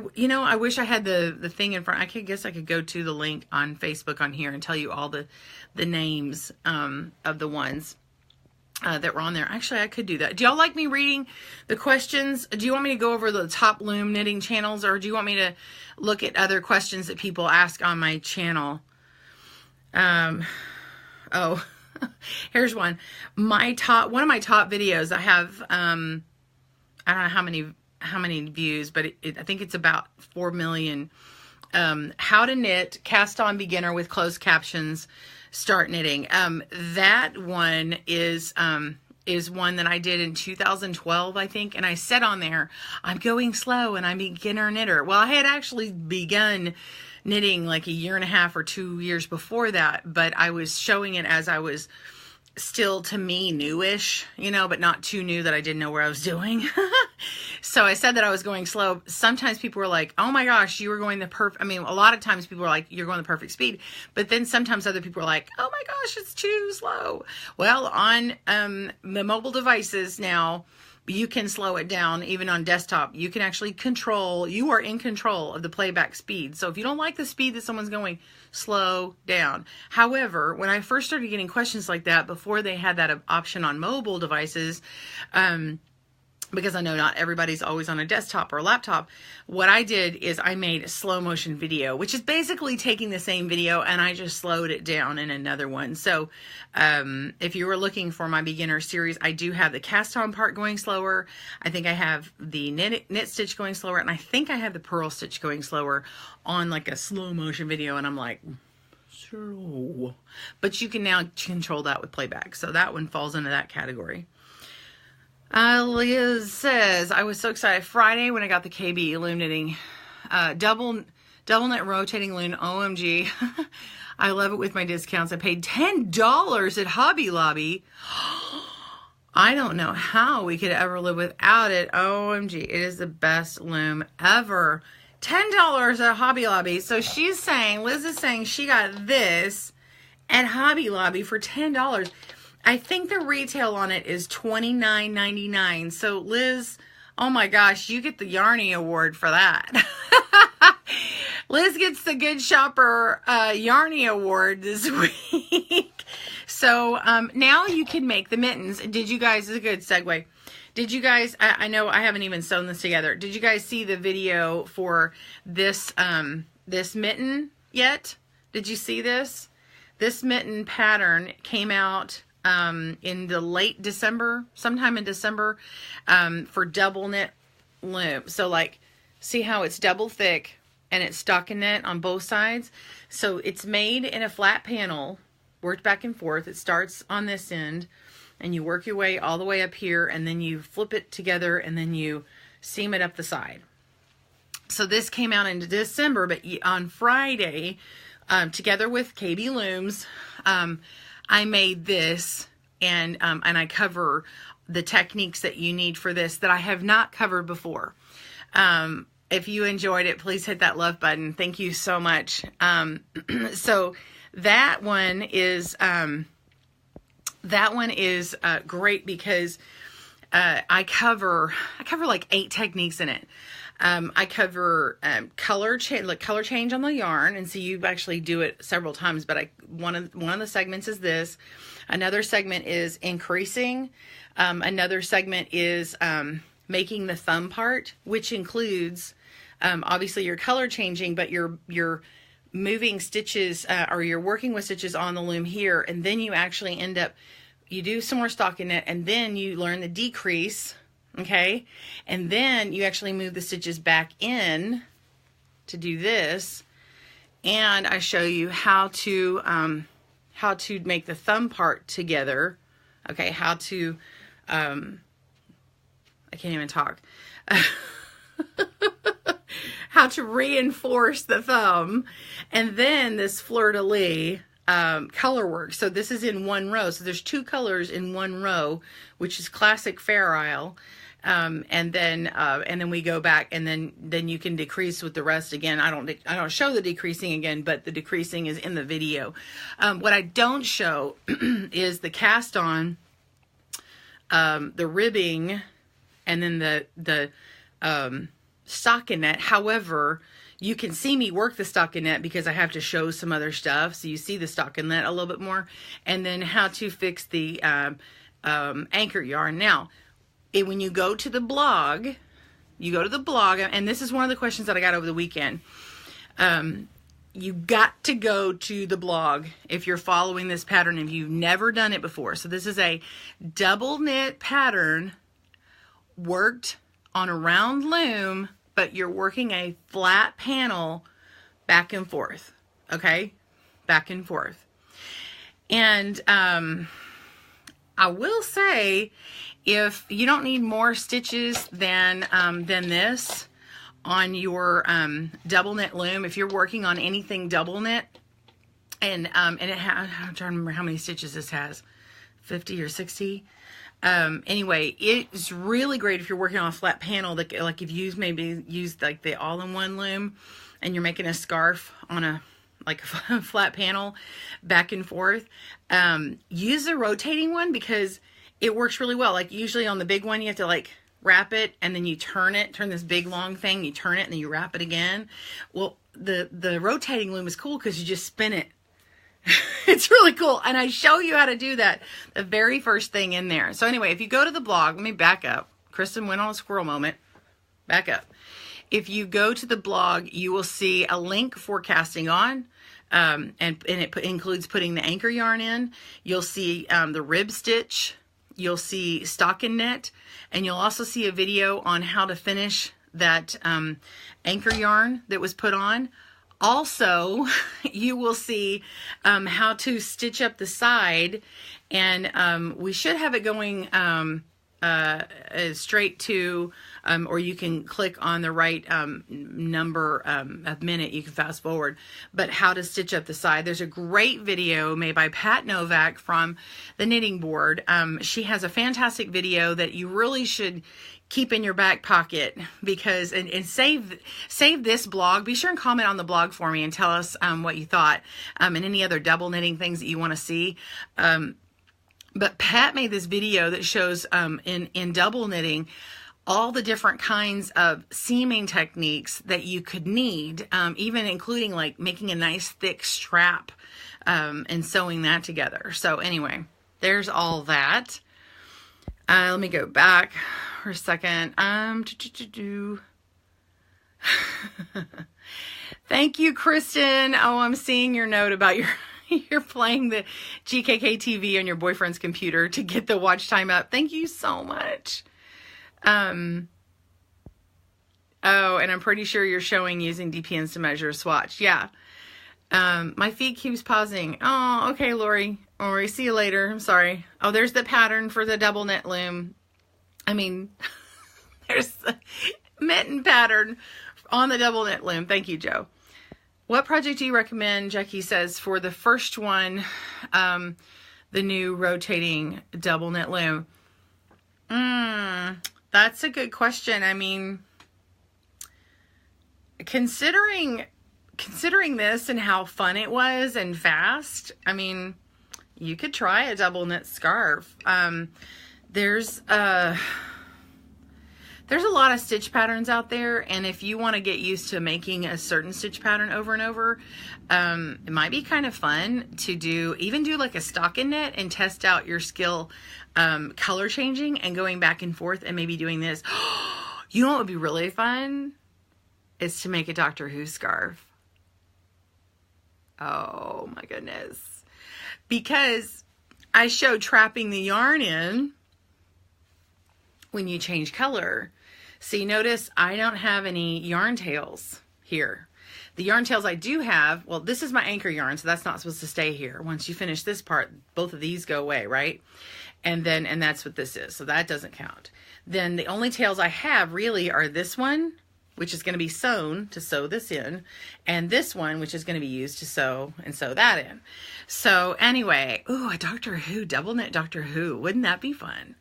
wish I had the thing in front. Guess I could go to the link on Facebook on here and tell you all the names of the ones that were on there. Actually, I could do that. Do y'all like me reading the questions? Do you want me to go over the top loom knitting channels, or do you want me to look at other questions that people ask on my channel? Oh, here's one. One of my top videos, I have, I don't know how many views, but I think it's about 4 million. How to knit cast on beginner with closed captions, start knitting. That one is one that I did in 2012, I think. And I said on there, I'm going slow and I'm a beginner knitter. Well, I had actually begun knitting like a year and a half or 2 years before that, but I was showing it as I was still, to me, newish, but not too new that I didn't know where I was doing. So I said that I was going slow. Sometimes people were like, oh my gosh, you were going a lot of times people were like, you're going the perfect speed. But then sometimes other people were like, oh my gosh, it's too slow. Well, on the mobile devices now, you can slow it down. Even on desktop, you can actually you are in control of the playback speed. So if you don't like the speed that someone's going, slow down. However, when I first started getting questions like that, before they had that option on mobile devices, because I know not everybody's always on a desktop or a laptop, what I did is I made a slow motion video, which is basically taking the same video and I just slowed it down in another one. So if you were looking for my beginner series, I do have the cast on part going slower. I think I have the knit stitch going slower, and I think I have the purl stitch going slower on like a slow motion video. And I'm like, slow. But you can now control that with playback. So that one falls into that category. Liz says, I was so excited Friday when I got the KB loom knitting, double knit rotating loom. OMG. I love it with my discounts. I paid $10 at Hobby Lobby. I don't know how we could ever live without it. OMG. It is the best loom ever. $10 at Hobby Lobby. So she's saying, Liz is saying she got this at Hobby Lobby for $10. I think the retail on it is $29.99. So Liz, oh my gosh, you get the Yarny Award for that. Liz gets the Good Shopper Yarny Award this week. So now you can make the mittens. Did you guys, this is a good segue. Did you guys, I know I haven't even sewn this together. Did you guys see the video for this, this mitten yet? Did you see this? This mitten pattern came out in the late December, sometime in December, for double knit loom. So like, see how it's double thick and it's stockinette on both sides. So it's made in a flat panel, worked back and forth. It starts on this end and you work your way all the way up here and then you flip it together and then you seam it up the side. So this came out in December, but on Friday, together with KB Looms, I made this and I cover the techniques that you need for this that I have not covered before. If you enjoyed it, please hit that love button. Thank you so much. So that one is great because I cover like 8 techniques in it. I cover color change on the yarn, and so you actually do it several times. But one of the segments is this. Another segment is increasing. Another segment is making the thumb part, which includes obviously your color changing, but you're moving stitches or you're working with stitches on the loom here, and then you actually end up you do some more stockinette, and then you learn the decrease. Okay, and then you actually move the stitches back in to do this, and I show you how to make the thumb part together. Okay, how to I can't even talk. How to reinforce the thumb, and then this fleur-de-lis color work. So this is in one row. So there's 2 colors in one row, which is classic Fair Isle. And then we go back, and then you can decrease with the rest again. I don't show the decreasing again, but the decreasing is in the video. What I don't show is the cast on, the ribbing, and then the stockinette. However, you can see me work the stockinette because I have to show some other stuff. So you see the stockinette a little bit more, and then how to fix the anchor yarn. Now, when you go to the blog, and this is one of the questions that I got over the weekend. You got to go to the blog if you're following this pattern, if you've never done it before. So this is a double knit pattern worked on a round loom, but you're working a flat panel back and forth. Okay? Back and forth. And I will say, if you don't need more stitches than this on your double knit loom, if you're working on anything double knit, and I'm trying to remember how many stitches this has, 50 or 60. Anyway, it's really great if you're working on a flat panel, that like if you maybe use like the all-in-one loom and you're making a scarf on a flat panel back and forth. Use the rotating one because it works really well. Like usually on the big one, you have to like wrap it and then you turn this big long thing, you turn it and then you wrap it again. Well, the rotating loom is cool because you just spin it. It's really cool. And I show you how to do that the very first thing in there. So anyway, if you go to the blog, let me back up. Kristen went on a squirrel moment. Back up. If you go to the blog, you will see a link for casting on. And it includes putting the anchor yarn in. You'll see the rib stitch. You'll see stockinette. And you'll also see a video on how to finish that anchor yarn that was put on. Also, you will see how to stitch up the side, and we should have it going straight to, or you can click on the right number of minute. You can fast forward, but how to stitch up the side. There's a great video made by Pat Novak from the Knitting Board. She has a fantastic video that you really should keep in your back pocket, because and save this blog. Be sure and comment on the blog for me and tell us what you thought, and any other double knitting things that you want to see. But Pat made this video that shows in double knitting all the different kinds of seaming techniques that you could need, even including like making a nice thick strap and sewing that together. So anyway, there's all that. Let me go back for a second. Thank you, Kristen. Oh, I'm seeing your note about you're playing the GKK TV on your boyfriend's computer to get the watch time up. Thank you so much. Oh, and I'm pretty sure you're showing using DPNs to measure a swatch. Yeah. My feed keeps pausing. Oh, okay, Lori. Lori, see you later. I'm sorry. Oh, there's the pattern for the double knit loom. I mean, there's the mitten pattern on the double knit loom. Thank you, Joe. What project do you recommend, Jackie says, for the first one, the new rotating double knit loom? That's a good question. I mean, considering this and how fun it was and fast, I mean, you could try a double knit scarf. There's a lot of stitch patterns out there, and if you want to get used to making a certain stitch pattern over and over, it might be kind of fun to do like a stocking knit and test out your skill, color changing and going back and forth and maybe doing this. You know what would be really fun? Is to make a Doctor Who scarf. Oh my goodness. Because I showed trapping the yarn in when you change color. See, notice I don't have any yarn tails here. The yarn tails I do have, well, this is my anchor yarn, so that's not supposed to stay here. Once you finish this part, both of these go away, right? And that's what this is, so that doesn't count. Then the only tails I have really are this one, which is going to be sewn to sew this in, and this one, which is going to be used to sew that in. So anyway, ooh, a Doctor Who, double knit Doctor Who. Wouldn't that be fun?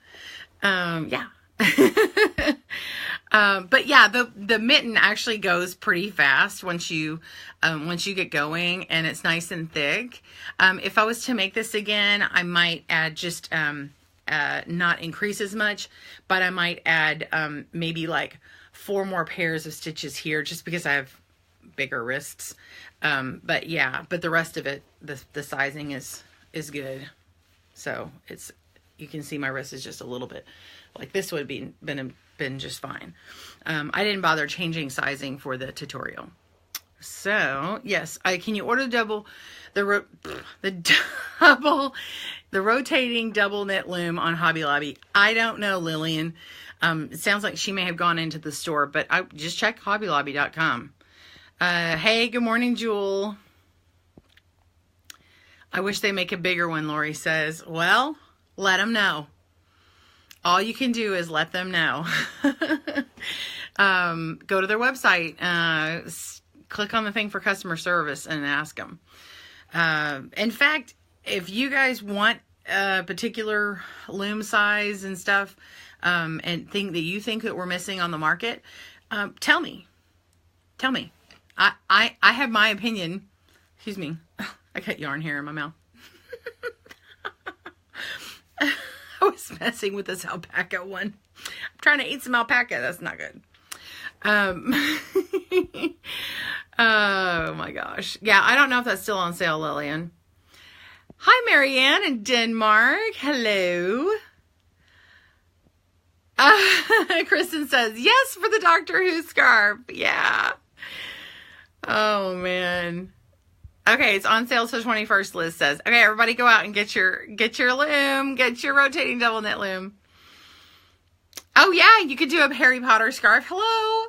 Yeah. But yeah, the mitten actually goes pretty fast once you get going, and it's nice and thick. If I was to make this again, I might add just, not increase as much, but I might add, maybe like 4 more pairs of stitches here, just because I have bigger wrists. But yeah, but the rest of it, the sizing is good. So you can see my wrist is just a little bit, like this would have been just fine. I didn't bother changing sizing for the tutorial. So yes, can you order the rotating double knit loom on Hobby Lobby? I don't know, Lillian. It sounds like she may have gone into the store, but I just check hobbylobby.com. Hey, good morning, Jewel. I wish they make a bigger one, Lori says. Well, let them know. All you can do is let them know. Go to their website, click on the thing for customer service and ask them. In fact, if you guys want a particular loom size and stuff, and you think that we're missing on the market, tell me. I have my opinion. Excuse me. I got yarn hair in my mouth. I was messing with this alpaca one. I'm trying to eat some alpaca. That's not good. Oh my gosh. Yeah, I don't know if that's still on sale, Lillian. Hi, Marianne in Denmark. Hello. Kristen says, yes, for the Doctor Who scarf. Yeah. Oh, man. Okay, it's on sale till 21st, Liz says. Okay, everybody go out and get your loom. Get your rotating double knit loom. Oh, yeah, you could do a Harry Potter scarf. Hello.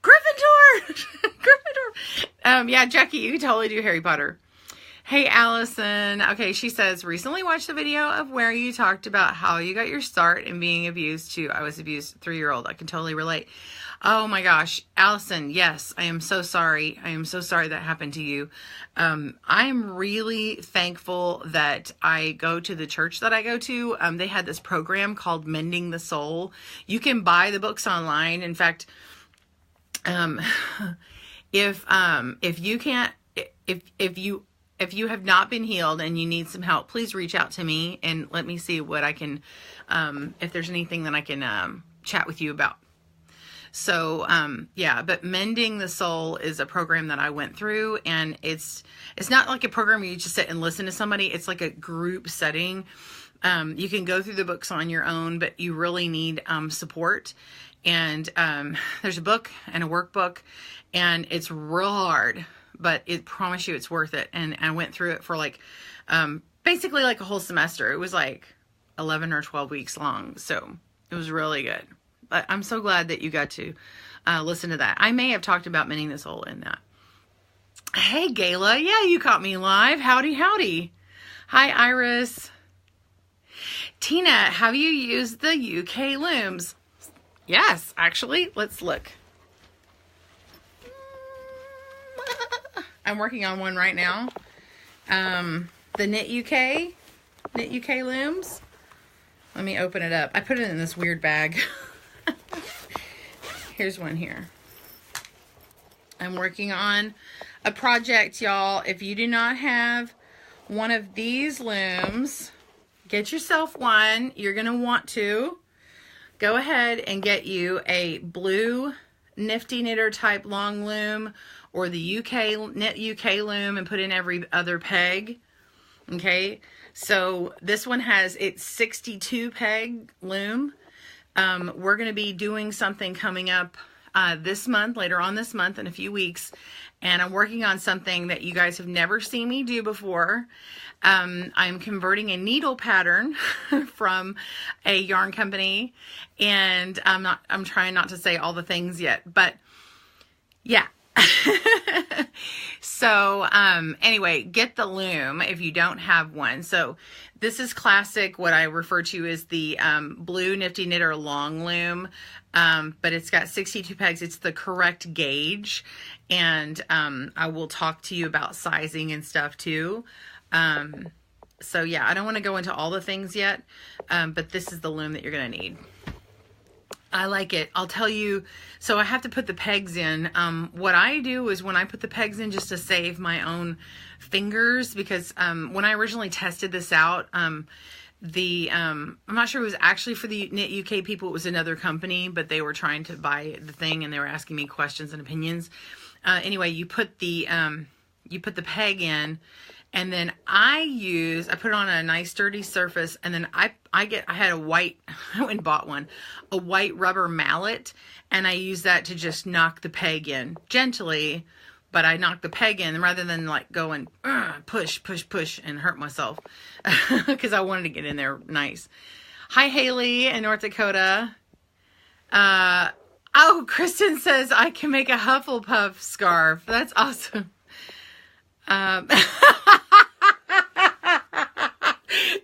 Gryffindor. Gryffindor. Yeah, Jackie, you could totally do Harry Potter. Hey, Allison. Okay, she says, recently watched the video of where you talked about how you got your start in being abused too. I was abused 3-year-old. I can totally relate. Oh my gosh, Allison, yes, I am so sorry. I am so sorry that happened to you. I'm really thankful that I go to the church that I go to. They had this program called Mending the Soul. You can buy the books online. In fact, if you can't, if you have not been healed and you need some help, please reach out to me and let me see what I can, if there's anything that I can chat with you about. So, yeah, but Mending the Soul is a program that I went through, and it's not like a program where you just sit and listen to somebody. It's like a group setting. You can go through the books on your own, but you really need support. And there's a book and a workbook, and it's real hard, but I promise you it's worth it. And I went through it for like, basically like a whole semester. It was like 11 or 12 weeks long. So it was really good. But I'm so glad that you got to listen to that. I may have talked about Mending the Soul in that. Hey, Gayla. Yeah, you caught me live. Howdy, howdy. Hi, Iris. Tina, have you used the UK looms? Yes, actually. Let's look. I'm working on one right now. The Knit UK looms. Let me open it up. I put it in this weird bag. Here's one here. I'm working on a project, y'all. If you do not have one of these looms, get yourself one. You're going to want to go ahead and get you a blue Nifty Knitter type long loom, or the Knit UK loom, and put in every other peg. Okay, so this one has its 62 peg loom. We're going to be doing something coming up this month, later on this month, in a few weeks, and I'm working on something that you guys have never seen me do before. I'm converting a needle pattern from a yarn company, and I'm trying not to say all the things yet, but yeah. So, anyway, get the loom if you don't have one. So this is classic, what I refer to as the, blue Nifty Knitter long loom. But it's got 62 pegs. It's the correct gauge. And, I will talk to you about sizing and stuff too. So yeah, I don't want to go into all the things yet. But this is the loom that you're going to need. I like it. I'll tell you, so I have to put the pegs in. What I do is when I put the pegs in, just to save my own fingers, because when I originally tested this out, I'm not sure it was actually for the Knit UK people. It was another company, but they were trying to buy the thing and they were asking me questions and opinions. Anyway, you put the peg in, and then I put it on a nice sturdy surface, and then I had a white, I went and bought one, a white rubber mallet, and I use that to just knock the peg in gently, but I knock the peg in rather than like go and push and hurt myself, because I wanted to get in there nice. Hi, Haley in North Dakota. Oh, Kristen says I can make a Hufflepuff scarf. That's awesome.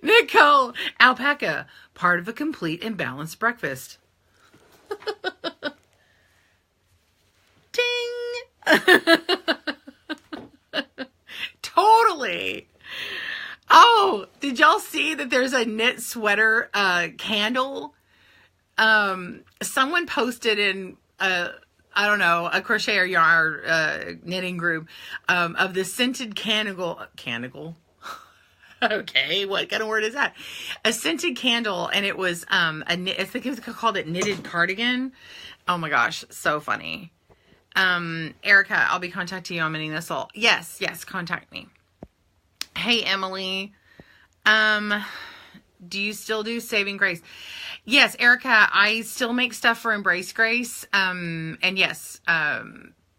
Nicole, alpaca, part of a complete and balanced breakfast. Ding! Totally. Oh, did y'all see that there's a knit sweater candle? Someone posted in I don't know, a crochet or yarn knitting group of the scented candle. Okay, what kind of word is that? A scented candle, and it was I think it was called it knitted cardigan. Oh my gosh, so funny. Erica, I'll be contacting you on Mending the Soul. Yes, contact me. Hey, Emily. Do you still do Saving Grace? Yes, Erica, I still make stuff for Embrace Grace. And yes,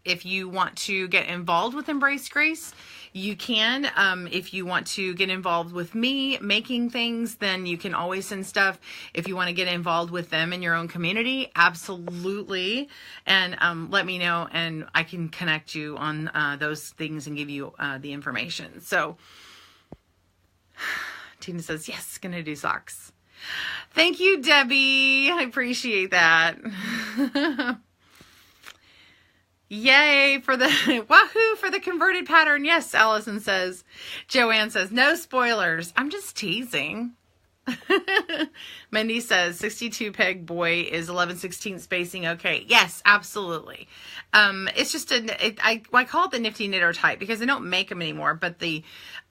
if you want to get involved with Embrace Grace, You can, if you want to get involved with me making things, then you can always send stuff. If you want to get involved with them in your own community, absolutely. And let me know, and I can connect you on those things and give you the information. So Tina says, yes, gonna do socks. Thank you, Debbie. I appreciate that. Yay for the wahoo for the converted pattern. Yes, Allison says. Joanne says, no spoilers. I'm just teasing. Mindy says 62 peg boy is 11/16 spacing. Okay. Yes, absolutely. It's just I call it the Nifty Knitter type because they don't make them anymore, but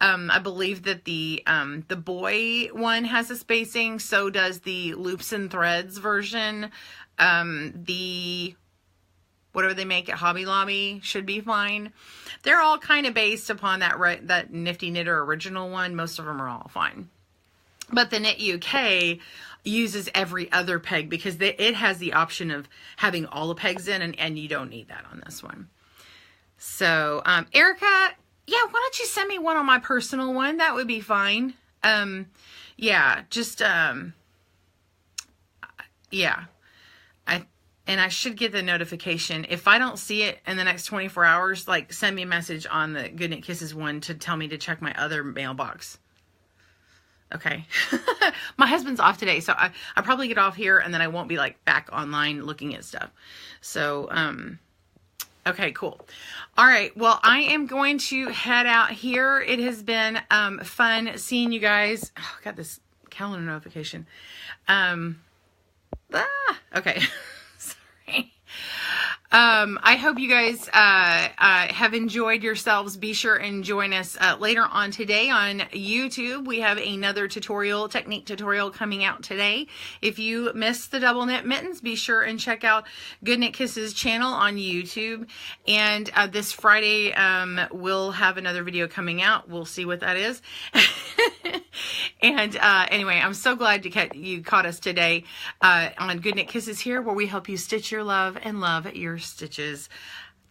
I believe that the boy one has a spacing. So does the Loops and Threads version. Whatever they make at Hobby Lobby should be fine. They're all kind of based upon that Nifty Knitter original one. Most of them are all fine. But the Knit UK uses every other peg because it has the option of having all the pegs in, and you don't need that on this one. So, Erica, yeah, why don't you send me one on my personal one? That would be fine. Yeah, just, yeah. And I should get the notification. If I don't see it in the next 24 hours, like send me a message on the Good Knit Kisses one to tell me to check my other mailbox. Okay. My husband's off today, so I probably get off here and then I won't be like back online looking at stuff. So, okay, cool. All right. Well, I am going to head out here. It has been fun seeing you guys. Oh, I got this calendar notification. Okay. I hope you guys have enjoyed yourselves. Be sure and join us later on today on YouTube. We have another technique tutorial coming out today. If you missed the double knit mittens, be sure and check out Good Knit Kisses channel on YouTube. And this Friday, we'll have another video coming out. We'll see what that is. And anyway, I'm so glad you caught us today on Good Knit Kisses here, where we help you stitch your love and love your stitches.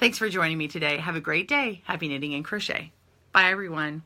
Thanks for joining me today. Have a great day. Happy knitting and crochet. Bye, everyone.